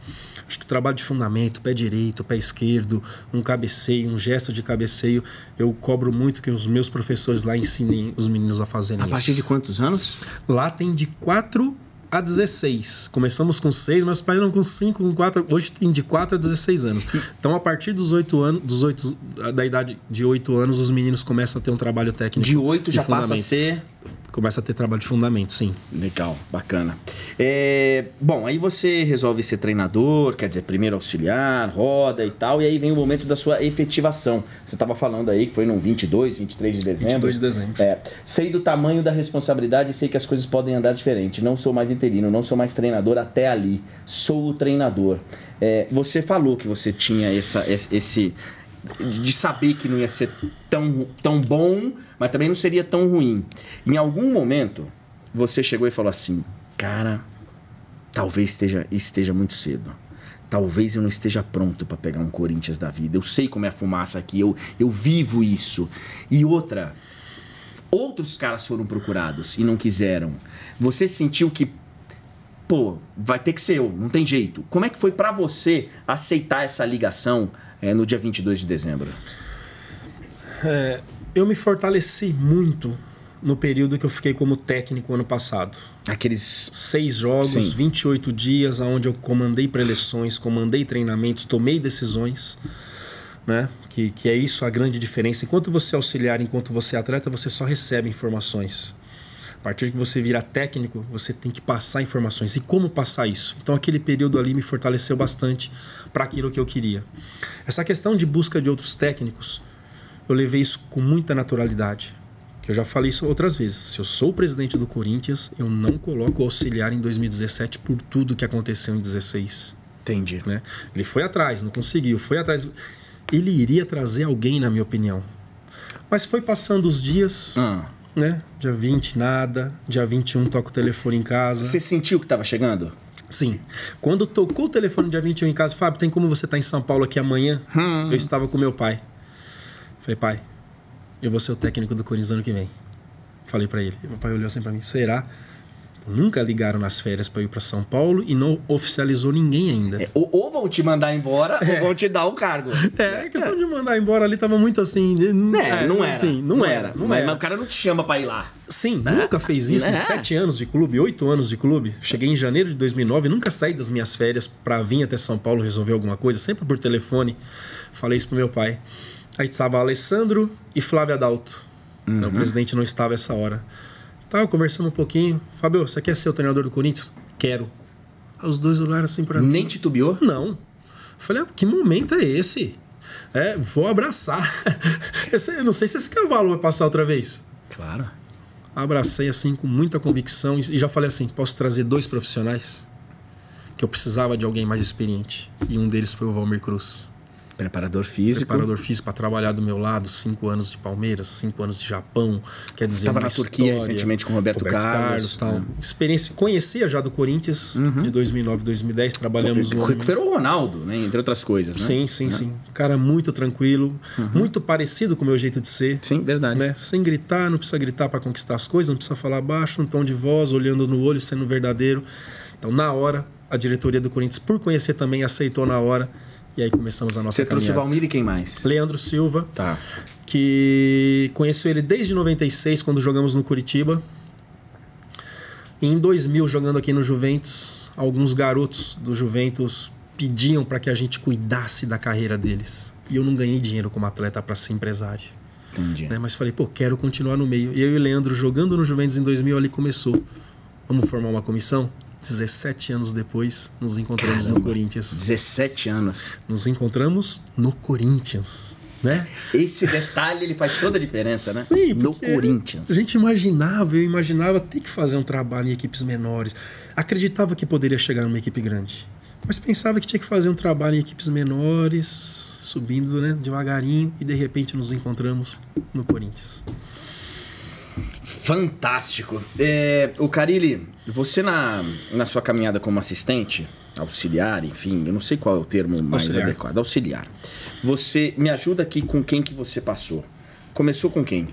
Acho que o trabalho de fundamento, pé direito, pé esquerdo, um cabeceio, um gesto de cabeceio, eu cobro muito que os meus professores lá ensinem os meninos a fazerem isso. A partir de quantos anos? Lá tem de 4 a 16. Começamos com 6, mas saíram com 5, com 4. Hoje tem de 4 a 16 anos. Então, a partir dos 8 anos, da idade de 8 anos, os meninos começam a ter um trabalho técnico. De 8 já passa a ser... Começa a ter trabalho de fundamento, sim. Legal, bacana. Bom, aí você resolve ser treinador, quer dizer, primeiro auxiliar, roda e tal, e aí vem o momento da sua efetivação. Você estava falando aí que foi no 22, 23 de dezembro. 22 de dezembro. Sei do tamanho da responsabilidade e sei que as coisas podem andar diferente. Não sou mais interino, não sou mais treinador até ali. Sou o treinador. Você falou que você tinha esse... de saber que não ia ser tão bom, mas também não seria tão ruim. Em algum momento, você chegou e falou assim, cara, talvez esteja muito cedo. Talvez eu não esteja pronto para pegar um Corinthians da vida. Eu sei como é a fumaça aqui, eu vivo isso. E outros caras foram procurados e não quiseram. Você sentiu que, pô, vai ter que ser eu, não tem jeito. Como é que foi para você aceitar essa ligação no dia 22 de dezembro? Eu me fortaleci muito no período que eu fiquei como técnico ano passado. Aqueles 6 jogos, sim. 28 dias, onde eu comandei preleções, comandei treinamentos, tomei decisões, né? Que é isso a grande diferença. Enquanto você é auxiliar, enquanto você é atleta, você só recebe informações. A partir que você vira técnico, você tem que passar informações. E como passar isso? Então aquele período ali me fortaleceu bastante para aquilo que eu queria. Essa questão de busca de outros técnicos, eu levei isso com muita naturalidade. Que eu já falei isso outras vezes. Se eu sou o presidente do Corinthians, eu não coloco o auxiliar em 2017 por tudo que aconteceu em 2016. Entendi. Né? Ele foi atrás, não conseguiu, foi atrás. Ele iria trazer alguém, na minha opinião. Mas foi passando os dias... Né? Dia 20 nada, dia 21 toca o telefone em casa. Você sentiu que estava chegando? Sim. Quando tocou o telefone dia 21 em casa, Fábio, tem como você estar em São Paulo aqui amanhã? Eu estava com meu pai. Falei, pai, eu vou ser o técnico do Corinthians ano que vem. Falei para ele. Meu pai olhou assim para mim, será? Nunca ligaram nas férias para ir para São Paulo e não oficializou ninguém ainda. Ou vão te mandar embora ou vão te dar o cargo. A questão de mandar embora ali tava muito assim... Não era. Sim, não era. Mas o cara não te chama para ir lá. Sim, nunca fez isso em 7 anos de clube, 8 anos de clube. Cheguei em janeiro de 2009, nunca saí das minhas férias para vir até São Paulo resolver alguma coisa, sempre por telefone. Falei isso pro meu pai. Aí estava Alessandro e Flávio Adalto. O presidente não estava essa hora. Tava conversando um pouquinho. Fábio, você quer ser o treinador do Corinthians? Quero. Aí os dois olharam assim pra mim. Nem titubeou? Não. Falei, que momento é esse? Vou abraçar. Eu não sei se esse cavalo vai passar outra vez. Claro. Abracei assim com muita convicção e já falei assim, posso trazer 2 profissionais? Que eu precisava de alguém mais experiente. E um deles foi o Valmir Cruz. Preparador físico. Preparador físico para trabalhar do meu lado, 5 anos de Palmeiras, 5 anos de Japão. Quer dizer, estava na Turquia recentemente com o Roberto Carlos. Tal. Experiência, conhecia já do Corinthians, de 2009, 2010, trabalhamos no... Recuperou o Ronaldo, né? Entre outras coisas, né? Sim. Cara muito tranquilo, muito parecido com o meu jeito de ser. Sim, verdade. Né? Sem gritar, não precisa gritar para conquistar as coisas, não precisa falar baixo, um tom de voz, olhando no olho, sendo verdadeiro. Então, na hora, a diretoria do Corinthians, por conhecer também, aceitou na hora. E aí começamos a nossa caminhada. Você trouxe o Valmir e quem mais? Leandro Silva. Tá. Que conheço ele desde 96, quando jogamos no Curitiba. E em 2000, jogando aqui no Juventus, alguns garotos do Juventus pediam para que a gente cuidasse da carreira deles. E eu não ganhei dinheiro como atleta para ser empresário. Entendi. Né? Mas falei, quero continuar no meio. E eu e o Leandro, jogando no Juventus em 2000, ali começou. Vamos formar uma comissão? 17 anos depois, nos encontramos no Corinthians. 17 anos. Nos encontramos no Corinthians, né? Esse detalhe, ele faz toda a diferença, né? Sim, no Corinthians. A gente eu imaginava ter que fazer um trabalho em equipes menores. Acreditava que poderia chegar numa equipe grande. Mas pensava que tinha que fazer um trabalho em equipes menores, subindo, né, devagarinho, e de repente nos encontramos no Corinthians. Fantástico. O Carille, você na sua caminhada como assistente, auxiliar, enfim, eu não sei qual é o termo mais adequado, auxiliar. Você me ajuda aqui com quem que você passou. Começou com quem?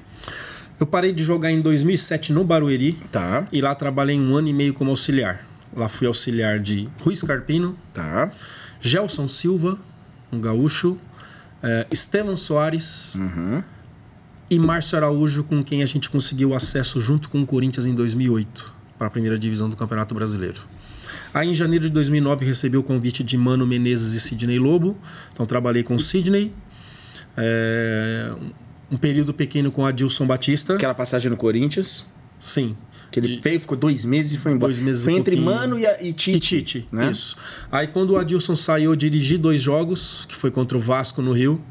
Eu parei de jogar em 2007 no Barueri. Tá. E lá trabalhei 1 ano e meio como auxiliar. Lá fui auxiliar de Rui Scarpino. Tá. Gelson Silva, um gaúcho. Estevam Soares. E Márcio Araújo, com quem a gente conseguiu acesso junto com o Corinthians em 2008. para a primeira divisão do Campeonato Brasileiro. Aí, em janeiro de 2009, recebi o convite de Mano Menezes e Sidney Lobo. Então, trabalhei com o Sidney. Um período pequeno com Adilson Batista. Aquela passagem no Corinthians. Sim. Que ele veio, ficou 2 meses e foi embora. 2 meses foi e entre pouquinho. Mano e Tite. Né? Isso. Aí, quando o Adilson saiu, eu dirigi 2 jogos, que foi contra o Vasco no Rio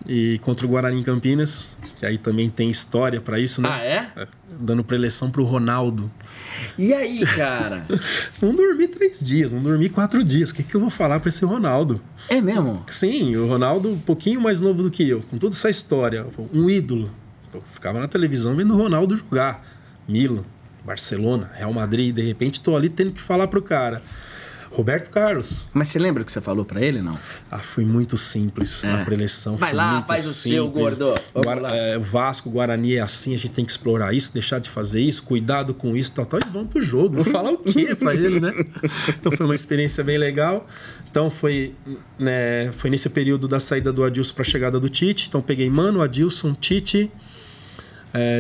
e contra o Guarani em Campinas, que aí também tem história para isso, né? Ah, é? Dando preleção pro Ronaldo. E aí, cara? Não dormi 3 dias, não dormi 4 dias. O que eu vou falar pra esse Ronaldo? É mesmo? Sim, o Ronaldo um pouquinho mais novo do que eu, com toda essa história, um ídolo. Eu ficava na televisão vendo o Ronaldo jogar. Milan, Barcelona, Real Madrid, de repente tô ali tendo que falar pro cara. Roberto Carlos. Mas você lembra o que você falou pra ele, não? Foi muito simples a preleção. Vai lá, faz o seu, gordo. Vasco, Guarani é assim, a gente tem que explorar isso, deixar de fazer isso, cuidado com isso, tal, e vamos pro jogo. Vou falar o quê pra ele, né? Então foi uma experiência bem legal. Então foi nesse período da saída do Adilson pra chegada do Tite. Então peguei Mano, Adilson, Tite.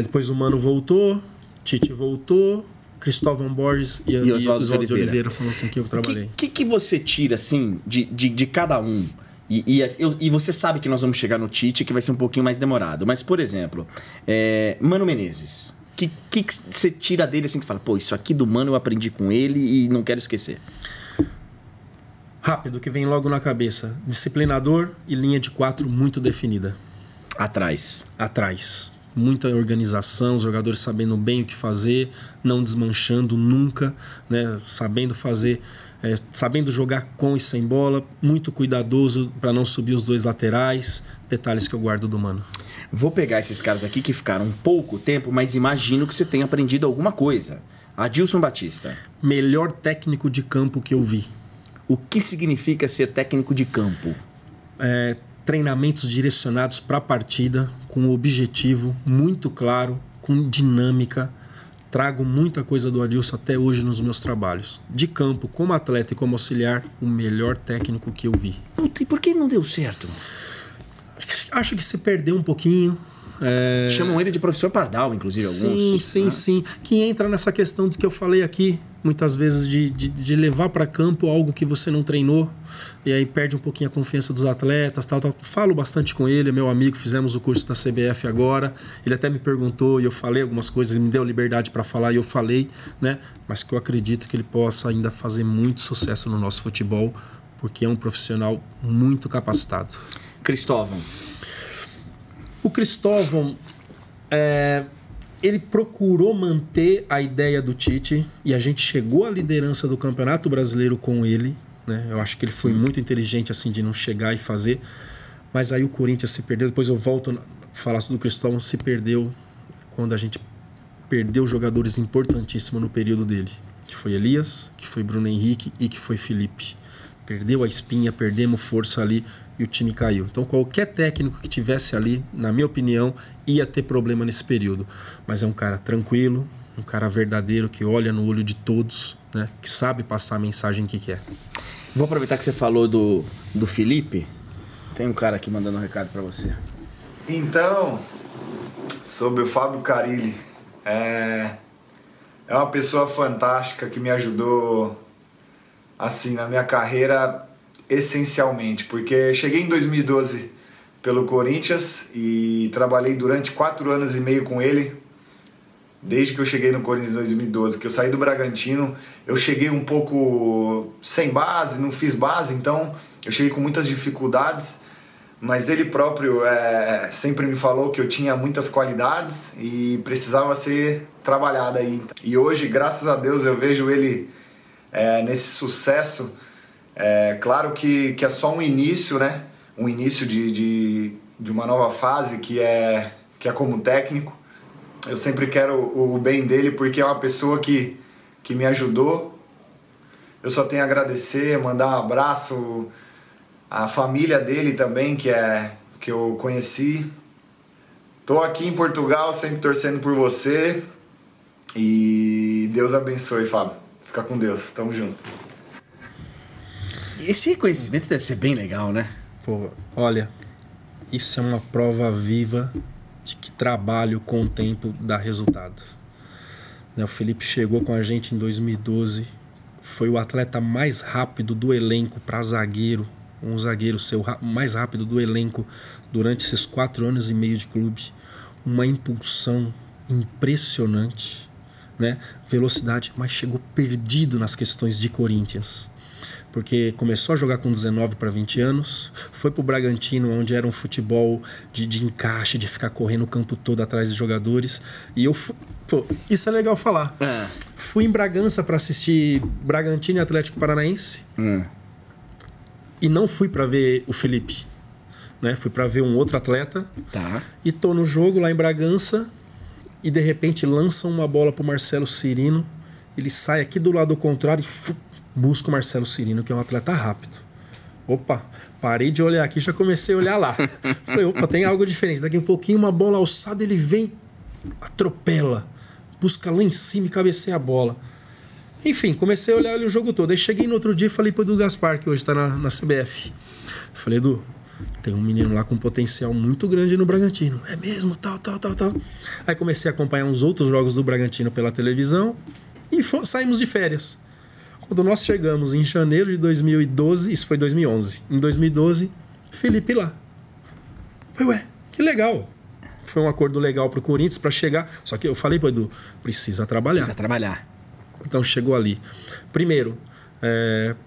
Depois o Mano voltou, Tite voltou. Cristóvão Borges e Oswaldo de Oliveira foram com quem eu trabalhei. O que você tira, assim, de cada um? E você sabe que nós vamos chegar no Tite, que vai ser um pouquinho mais demorado. Mas, por exemplo, Mano Menezes. O que você tira dele, assim, que fala, pô, isso aqui do Mano eu aprendi com ele e não quero esquecer? Rápido, que vem logo na cabeça. Disciplinador e linha de 4 muito definida. Atrás. Muita organização, os jogadores sabendo bem o que fazer, não desmanchando nunca, né? Sabendo fazer, sabendo jogar com e sem bola, muito cuidadoso para não subir os 2 laterais, detalhes que eu guardo do Mano. Vou pegar esses caras aqui que ficaram pouco tempo, mas imagino que você tenha aprendido alguma coisa. Adilson Batista. Melhor técnico de campo que eu vi. O que significa ser técnico de campo? Treinamentos direcionados para a partida, com um objetivo muito claro, com dinâmica. Trago muita coisa do Adilson até hoje nos meus trabalhos. De campo, como atleta e como auxiliar, o melhor técnico que eu vi. Puta, e por que não deu certo? Acho que se perdeu um pouquinho. Chamam ele de professor Pardal, inclusive, alguns. Sim. Que entra nessa questão do que eu falei aqui, muitas vezes, de levar para campo algo que você não treinou, e aí perde um pouquinho a confiança dos atletas, tal. Falo bastante com ele, é meu amigo, fizemos o curso da CBF agora, ele até me perguntou e eu falei algumas coisas, ele me deu liberdade para falar e eu falei, né? Mas que eu acredito que ele possa ainda fazer muito sucesso no nosso futebol, porque é um profissional muito capacitado. Cristóvão. O Cristóvão, ele procurou manter a ideia do Tite e a gente chegou à liderança do Campeonato Brasileiro com ele, né? Eu acho que ele foi muito inteligente assim de não chegar e fazer, mas aí o Corinthians se perdeu. Depois eu volto a falar do Cristóvão, se perdeu quando a gente perdeu jogadores importantíssimos no período dele, que foi Elias, que foi Bruno Henrique e que foi Felipe. Perdeu a espinha, perdemos força ali e o time caiu. Então qualquer técnico que tivesse ali, na minha opinião, ia ter problema nesse período. Mas é um cara tranquilo, um cara verdadeiro, que olha no olho de todos, né? Que sabe passar a mensagem que quer. Vou aproveitar que você falou do Felipe. Tem um cara aqui mandando um recado para você. Então, sobre o Fábio Carilli, é uma pessoa fantástica que me ajudou assim na minha carreira essencialmente, porque cheguei em 2012 pelo Corinthians e trabalhei durante 4 anos e meio com ele, desde que eu cheguei no Corinthians em 2012, que eu saí do Bragantino. Eu cheguei um pouco sem base, não fiz base, então eu cheguei com muitas dificuldades, mas ele próprio sempre me falou que eu tinha muitas qualidades e precisava ser trabalhada aí. E hoje, graças a Deus, eu vejo ele nesse sucesso. Claro que é só um início, né? Um início de uma nova fase que é como técnico. Eu sempre quero o bem dele porque é uma pessoa que me ajudou. Eu só tenho a agradecer, mandar um abraço à família dele também, que eu conheci. Tô aqui em Portugal sempre torcendo por você e Deus abençoe, Fábio. Fica com Deus, tamo junto. Esse reconhecimento deve ser bem legal, né? Pô, olha, isso é uma prova viva de que trabalho com o tempo dá resultado. O Felipe chegou com a gente em 2012. Foi o atleta mais rápido do elenco para zagueiro. Um zagueiro mais rápido do elenco durante esses 4 anos e meio de clube. Uma impulsão impressionante, né? Velocidade, mas chegou perdido nas questões de Corinthians. Porque começou a jogar com 19 para 20 anos, foi pro Bragantino, onde era um futebol de encaixe, de ficar correndo o campo todo atrás de jogadores. E eu... isso é legal falar. Fui em Bragança para assistir Bragantino e Atlético Paranaense. E não fui para ver o Felipe. Né? Fui para ver um outro atleta. Tá. E tô no jogo lá em Bragança e de repente lançam uma bola pro Marcelo Cirino. Ele sai aqui do lado contrário e busca o Marcelo Cirino, que é um atleta rápido. Opa, parei de olhar aqui, já comecei a olhar lá. Falei, opa, tem algo diferente. Daqui a um pouquinho, uma bola alçada, ele vem, atropela, busca lá em cima e cabeceia a bola. Enfim, comecei a olhar ali o jogo todo. Aí cheguei no outro dia e falei pro Edu Gaspar, que hoje tá na CBF. Falei, Edu, tem um menino lá com potencial muito grande no Bragantino. É mesmo, tal. Aí comecei a acompanhar uns outros jogos do Bragantino pela televisão e saímos de férias. Quando nós chegamos em janeiro de 2012, isso foi 2011. Em 2012, Felipe lá. Falei, ué, que legal. Foi um acordo legal pro Corinthians para chegar. Só que eu falei pro Edu, precisa trabalhar. Então chegou ali. Primeiro,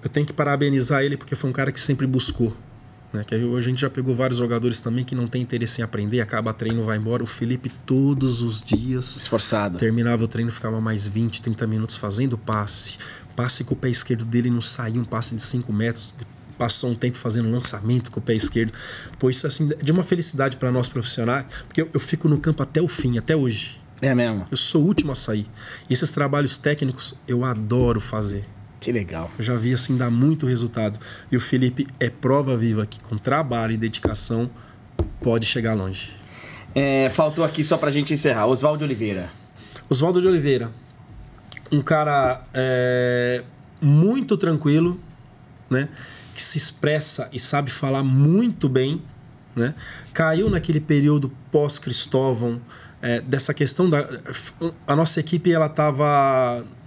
eu tenho que parabenizar ele porque foi um cara que sempre buscou. Né? Que hoje a gente já pegou vários jogadores também que não tem interesse em aprender, acaba treino, vai embora. O Felipe todos os dias... esforçado. Terminava o treino, ficava mais 20, 30 minutos fazendo passe com o pé esquerdo dele não saía, um passe de 5 metros. Passou um tempo fazendo lançamento com o pé esquerdo. Pô, isso assim, de uma felicidade para nós profissionais, porque eu fico no campo até o fim, até hoje. É mesmo? Eu sou o último a sair. E esses trabalhos técnicos eu adoro fazer. Que legal. Eu já vi assim, dar muito resultado. E o Felipe é prova viva que com trabalho e dedicação pode chegar longe. Faltou aqui só pra gente encerrar, Oswaldo de Oliveira. Um cara muito tranquilo, né? Que se expressa e sabe falar muito bem, né? Caiu naquele período pós-Cristóvão, dessa questão a nossa equipe ela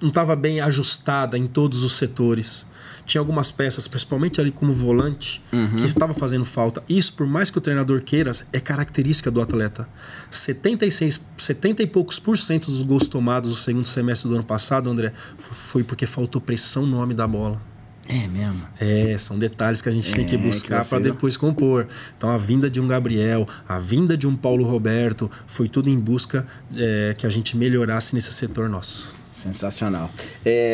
não estava bem ajustada em todos os setores. Tinha algumas peças, principalmente ali como volante, que estava fazendo falta. Isso, por mais que o treinador queira, é característica do atleta. 70 e poucos % dos gols tomados no segundo semestre do ano passado, André, foi porque faltou pressão no homem da bola. É mesmo? São detalhes que a gente tem que buscar para depois compor. Então a vinda de um Gabriel, a vinda de um Paulo Roberto, foi tudo em busca que a gente melhorasse nesse setor nosso. Sensacional.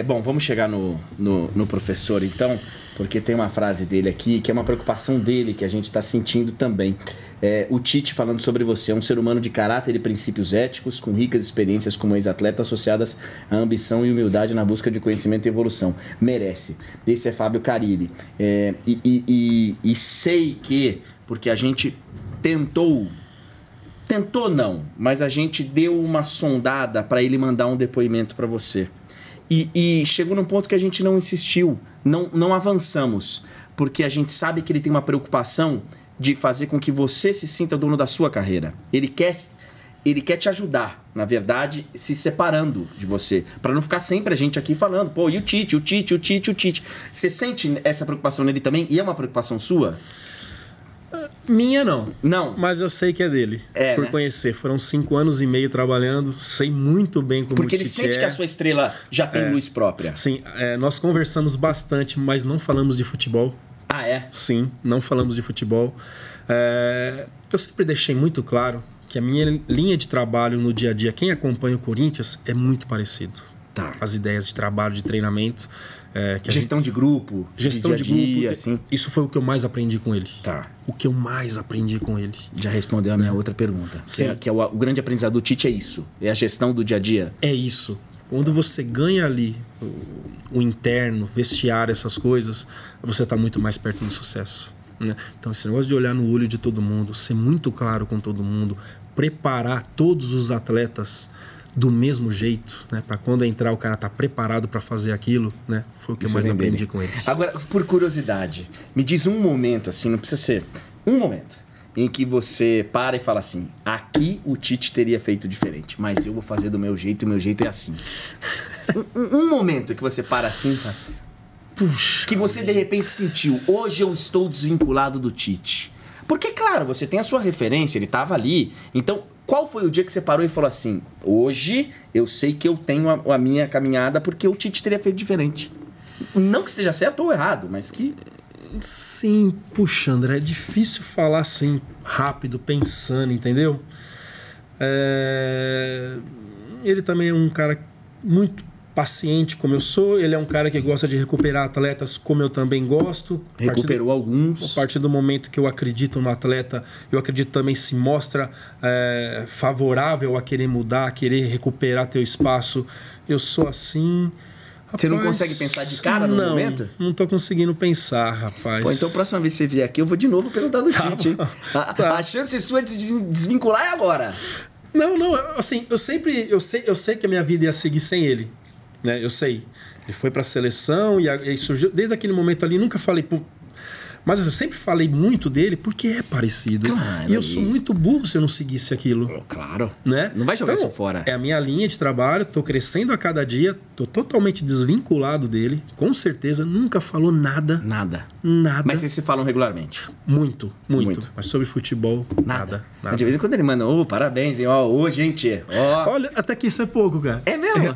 Bom, vamos chegar no professor então, porque tem uma frase dele aqui que é uma preocupação dele que a gente está sentindo também. O Tite falando sobre você, é um ser humano de caráter e princípios éticos, com ricas experiências como ex-atleta associadas à ambição e humildade na busca de conhecimento e evolução. Merece. Esse é Fábio Carilli. E sei que, porque a gente tentou não, mas a gente deu uma sondada para ele mandar um depoimento para você. E chegou num ponto que a gente não insistiu, não avançamos, porque a gente sabe que ele tem uma preocupação de fazer com que você se sinta dono da sua carreira. Ele quer te ajudar, na verdade, se separando de você, para não ficar sempre a gente aqui falando, pô, e o Tite? Você sente essa preocupação nele também? E é uma preocupação sua? Minha não. Não. Mas eu sei que é dele. Por conhecer. Foram 5 anos e meio trabalhando. Sei muito bem como porque o Tite ele sente que a sua estrela já tem luz própria. Sim. Nós conversamos bastante, mas não falamos de futebol. Ah, é? Sim, não falamos de futebol. Eu sempre deixei muito claro que a minha linha de trabalho no dia a dia, quem acompanha o Corinthians, é muito parecido. Tá. As ideias de trabalho, de treinamento. Gestão de grupo. Gestão de grupo. Assim. Isso foi o que eu mais aprendi com ele. Tá. O que eu mais aprendi com ele. Já respondeu a minha outra pergunta. Sim. Que é o grande aprendizado do Tite é isso. É a gestão do dia a dia. É isso. Quando você ganha ali o interno, vestiário, essas coisas, você está muito mais perto do sucesso. Né? Então esse negócio de olhar no olho de todo mundo, ser muito claro com todo mundo, preparar todos os atletas do mesmo jeito, né? Para quando entrar o cara tá preparado para fazer aquilo, né? Foi o que eu mais aprendi com ele. Agora, por curiosidade, me diz um momento, assim, não precisa ser um momento, em que você para e fala assim, aqui o Tite teria feito diferente, mas eu vou fazer do meu jeito e o meu jeito é assim. Um momento que você para assim, fala, puxa, que você de repente sentiu, hoje eu estou desvinculado do Tite. Porque, claro, você tem a sua referência, ele estava ali. Então, qual foi o dia que você parou e falou assim, hoje eu sei que eu tenho a minha caminhada porque o Tite teria feito diferente? Não que esteja certo ou errado, mas que... Sim, puxa, André, é difícil falar assim, rápido, pensando, entendeu? Ele também é um cara muito paciente como eu sou, ele é um cara que gosta de recuperar atletas como eu também gosto. Recuperou alguns. A partir do momento que eu acredito no atleta, eu acredito também se mostra favorável a querer mudar, a querer recuperar teu espaço. Eu sou assim... Rapaz, você não consegue pensar de cara no momento? Não tô conseguindo pensar, rapaz. Pô, então, a próxima vez que você vier aqui, eu vou de novo perguntar do Tite. A chance sua de se desvincular é agora. Não, assim, eu sei que a minha vida ia seguir sem ele, né? Eu sei. Ele foi pra seleção e surgiu, desde aquele momento ali, nunca falei... Mas eu sempre falei muito dele porque é parecido. Claro, e eu sou muito burro se eu não seguisse aquilo. Claro. Né? Não vai jogar isso fora. É a minha linha de trabalho, tô crescendo a cada dia, tô totalmente desvinculado dele. Com certeza, nunca falou nada. Nada. Nada. Mas vocês se falam regularmente? Muito. Mas sobre futebol, nada. De vez em quando ele manda, parabéns, hein? Gente. Olha, até que isso é pouco, cara. É mesmo?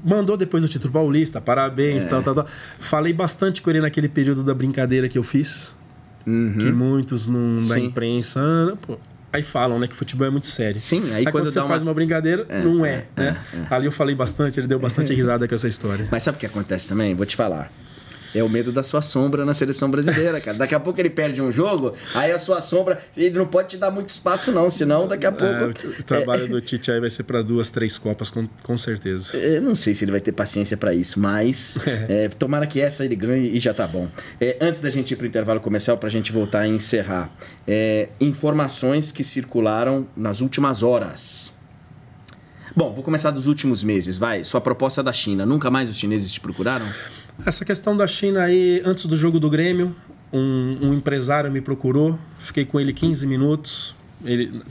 Mandou depois do título paulista, parabéns, tal. Falei bastante com ele naquele período da brincadeira que eu fiz, que muitos da imprensa... Aí falam, né, que futebol é muito sério. Sim, aí quando você faz uma brincadeira, não é, né? Ali eu falei bastante, ele deu bastante risada com essa história. Mas sabe o que acontece também? Vou te falar. É o medo da sua sombra na seleção brasileira, cara. Daqui a pouco ele perde um jogo, aí a sua sombra, ele não pode te dar muito espaço não, senão daqui a pouco... O trabalho do Tite aí vai ser para 2, 3 Copas, com certeza. Eu não sei se ele vai ter paciência para isso, mas tomara que essa ele ganhe e já tá bom. Antes da gente ir pro intervalo comercial, pra gente voltar a encerrar, informações que circularam nas últimas horas. Bom, vou começar dos últimos meses, vai. Sua proposta da China, nunca mais os chineses te procuraram? Essa questão da China aí, antes do jogo do Grêmio, um empresário me procurou, fiquei com ele 15 minutos,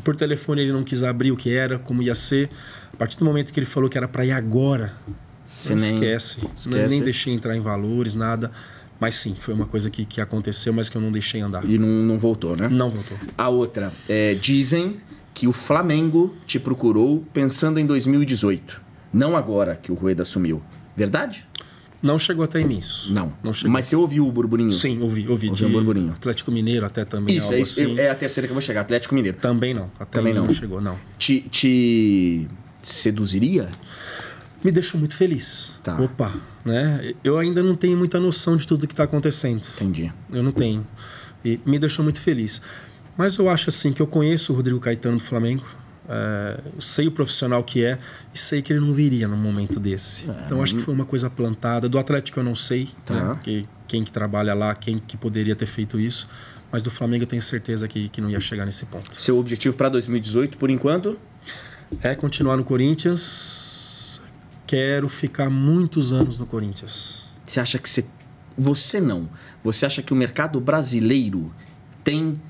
por telefone ele não quis abrir o que era, como ia ser. A partir do momento que ele falou que era para ir agora, você esquece. Nem deixei entrar em valores, nada. Mas sim, foi uma coisa que aconteceu, mas que eu não deixei andar. E não voltou, né? Não voltou. A outra, dizem que o Flamengo te procurou pensando em 2018, não agora que o Rueda assumiu. Verdade? Não chegou até em mim isso. Não chegou. Mas você ouviu o burburinho? Sim, ouvi de um burburinho. Atlético Mineiro até também. Isso, assim. É a terceira que eu vou chegar, Atlético Mineiro. Também não. Também não chegou, não. Te seduziria? Me deixou muito feliz. Tá. Opa, né? Eu ainda não tenho muita noção de tudo que está acontecendo. Entendi. Eu não tenho. E me deixou muito feliz. Mas eu acho assim que eu conheço o Rodrigo Caetano do Flamengo. Eu sei o profissional que é e sei que ele não viria num momento desse. Então acho que foi uma coisa plantada. Do Atlético eu não sei, né? Quem que trabalha lá, quem que poderia ter feito isso. Mas do Flamengo eu tenho certeza que não ia chegar nesse ponto. Seu objetivo para 2018, por enquanto? É continuar no Corinthians. Quero ficar muitos anos no Corinthians. Você acha que Você acha que o mercado brasileiro tem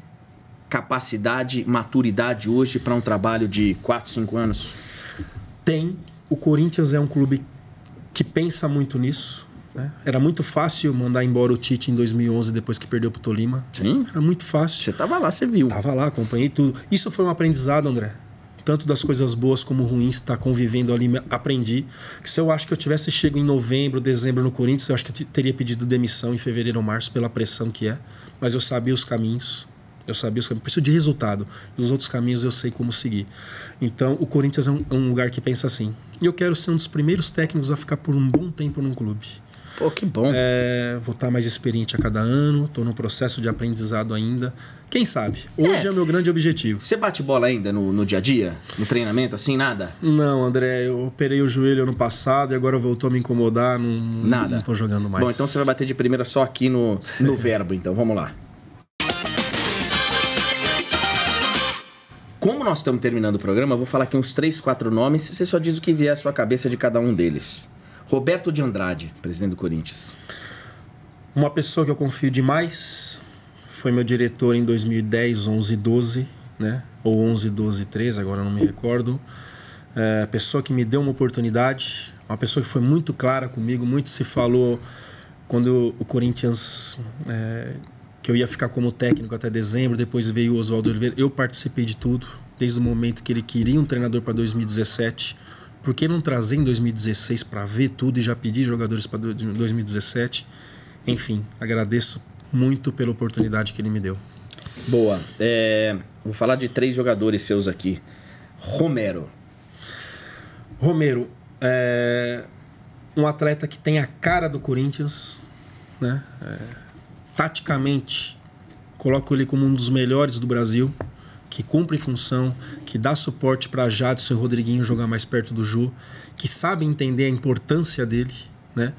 capacidade, maturidade hoje para um trabalho de 4, 5 anos? Tem. O Corinthians é um clube que pensa muito nisso, né? Era muito fácil mandar embora o Tite em 2011 depois que perdeu para o Tolima. Sim. Era muito fácil. Você estava lá, você viu. Estava lá, acompanhei tudo. Isso foi um aprendizado, André. Tanto das coisas boas como ruins, estar convivendo ali, aprendi. Que se eu acho que eu tivesse chego em novembro, dezembro no Corinthians, eu acho que eu teria pedido demissão em fevereiro ou março pela pressão que é. Mas eu sabia os caminhos. Preciso de resultado. E os outros caminhos eu sei como seguir. Então, o Corinthians é um lugar que pensa assim. E eu quero ser um dos primeiros técnicos a ficar por um bom tempo num clube. Pô, que bom. Vou estar mais experiente a cada ano. Estou num processo de aprendizado ainda. Quem sabe? Hoje é o meu grande objetivo. Você bate bola ainda no dia a dia? No treinamento, assim, nada? Não, André. Eu operei o joelho ano passado e agora voltou a me incomodar. Nada? Não estou jogando mais. Bom, então você vai bater de primeira só aqui no verbo. Então, vamos lá. Como nós estamos terminando o programa, eu vou falar aqui uns 3, 4 nomes. Você só diz o que vier à sua cabeça de cada um deles. Roberto de Andrade, presidente do Corinthians. Uma pessoa que eu confio demais, foi meu diretor em 2010, 11 e 12, né? Ou 11, 12 e 13, agora não me recordo. A pessoa que me deu uma oportunidade, uma pessoa que foi muito clara comigo, muito se falou quando o Corinthians, que eu ia ficar como técnico até dezembro, depois veio o Oswaldo Oliveira. Eu participei de tudo, desde o momento que ele queria um treinador para 2017. Por que não trazer em 2016 para ver tudo e já pedir jogadores para 2017? Enfim, agradeço muito pela oportunidade que ele me deu. Boa. Vou falar de 3 jogadores seus aqui. Romero, um atleta que tem a cara do Corinthians, né? Taticamente, coloco ele como um dos melhores do Brasil, que cumpre função, que dá suporte para Jadson e Rodriguinho jogar mais perto do Ju, que sabe entender a importância dele, né?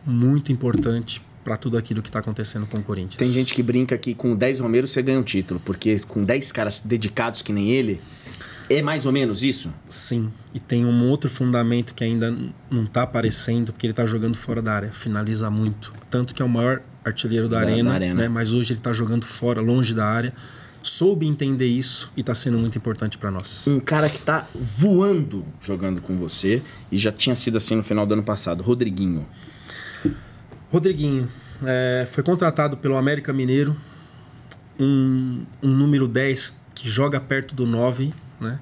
Muito importante para tudo aquilo que está acontecendo com o Corinthians. Tem gente que brinca que com 10 Romero você ganha um título, porque com 10 caras dedicados que nem ele, é mais ou menos isso? Sim, e tem um outro fundamento que ainda não está aparecendo, porque ele está jogando fora da área, finaliza muito. Tanto que é o maior artilheiro da arena. Né? Mas hoje ele está jogando fora, longe da área. Soube entender isso e está sendo muito importante para nós. Um cara que está voando jogando com você, e já tinha sido assim no final do ano passado, Rodriguinho. Rodriguinho foi contratado pelo América Mineiro, um número 10 que joga perto do 9, né?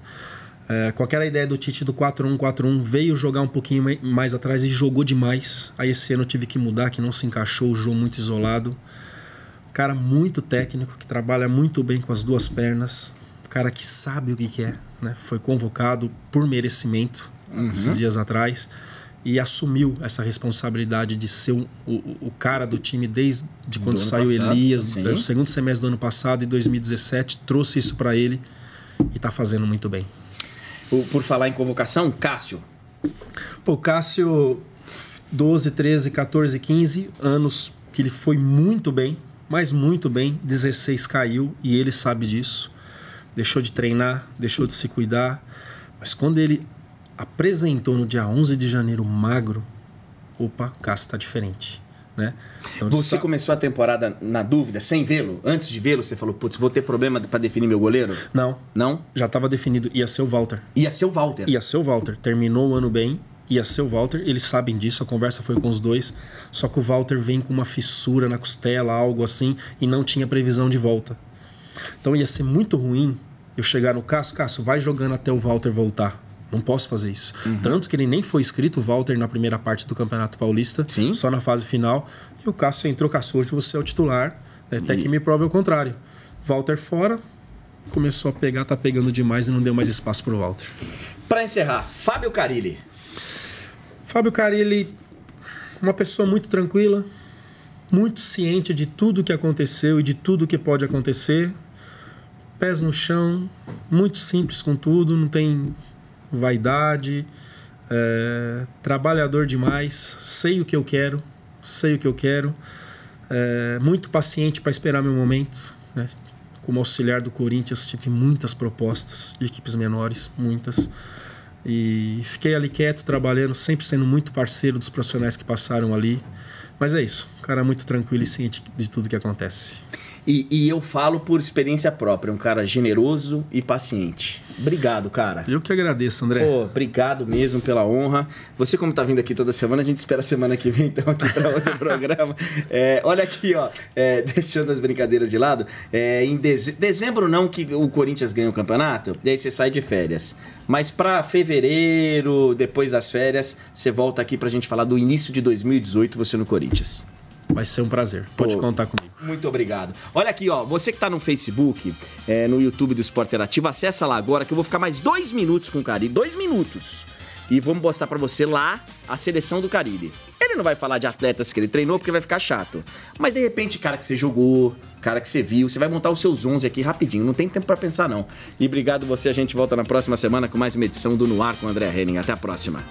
Com aquela ideia do Tite do 4-1-4-1, veio jogar um pouquinho mais atrás e jogou demais. Aí esse ano eu tive que mudar, que não se encaixou, o jogo muito isolado. Cara muito técnico, que trabalha muito bem com as duas pernas. Cara que sabe o que quer, né? Foi convocado por merecimento esses dias atrás e assumiu essa responsabilidade de ser o cara do time desde quando saiu Elias, no segundo semestre do ano passado, em 2017, trouxe isso para ele e está fazendo muito bem. Por falar em convocação, Cássio. Pô, Cássio, 12, 13, 14, 15 anos que ele foi muito bem, mas muito bem. 16 caiu e ele sabe disso. Deixou de treinar, deixou de se cuidar. Mas quando ele apresentou no dia 11 de janeiro magro, opa, Cássio está diferente. Né? Então, você começou a temporada na dúvida, sem vê-lo? Antes de vê-lo, você falou, putz, vou ter problema para definir meu goleiro? Não. Não? Já estava definido, ia ser o Walter. Ia ser o Walter? Ia ser o Walter. Terminou o ano bem, ia ser o Walter. Eles sabem disso, a conversa foi com os dois. Só que o Walter vem com uma fissura na costela, algo assim, e não tinha previsão de volta. Então ia ser muito ruim eu chegar no Cássio, vai jogando até o Walter voltar. Não posso fazer isso. Tanto que ele nem foi escrito o Walter na primeira parte do Campeonato Paulista, só na fase final. E o Cássio entrou, Cássio, hoje você é o titular, né? Até que me prove o contrário. Walter fora, começou a pegar, tá pegando demais e não deu mais espaço pro Walter. Para encerrar, Fábio Carilli. Fábio Carilli, uma pessoa muito tranquila, muito ciente de tudo que aconteceu e de tudo que pode acontecer. Pés no chão, muito simples com tudo, não tem vaidade, trabalhador demais, sei o que eu quero, muito paciente para esperar meu momento, né? Como auxiliar do Corinthians tive muitas propostas de equipes menores, muitas, e fiquei ali quieto, trabalhando, sempre sendo muito parceiro dos profissionais que passaram ali. Mas é isso, um cara muito tranquilo e ciente de tudo que acontece. E eu falo por experiência própria, um cara generoso e paciente. Obrigado, cara. Eu que agradeço, André. Pô, obrigado mesmo pela honra. Você, como tá vindo aqui toda semana, a gente espera a semana que vem, então, aqui para outro programa. Olha aqui, ó, deixando as brincadeiras de lado, em dezembro não, que o Corinthians ganha o campeonato, e aí você sai de férias. Mas para fevereiro, depois das férias, você volta aqui pra gente falar do início de 2018, você no Corinthians. Vai ser um prazer. Pode contar comigo. Muito obrigado. Olha aqui, ó. Você que tá no Facebook, no YouTube do Sport Interativo, acessa lá agora que eu vou ficar mais 2 minutos com o Carilli. 2 minutos. E vamos mostrar pra você lá a seleção do Carilli. Ele não vai falar de atletas que ele treinou porque vai ficar chato. Mas de repente, cara que você jogou, cara que você viu, você vai montar os seus 11 aqui rapidinho. Não tem tempo pra pensar, não. E obrigado você. A gente volta na próxima semana com mais uma edição do No Ar com o André Henning. Até a próxima.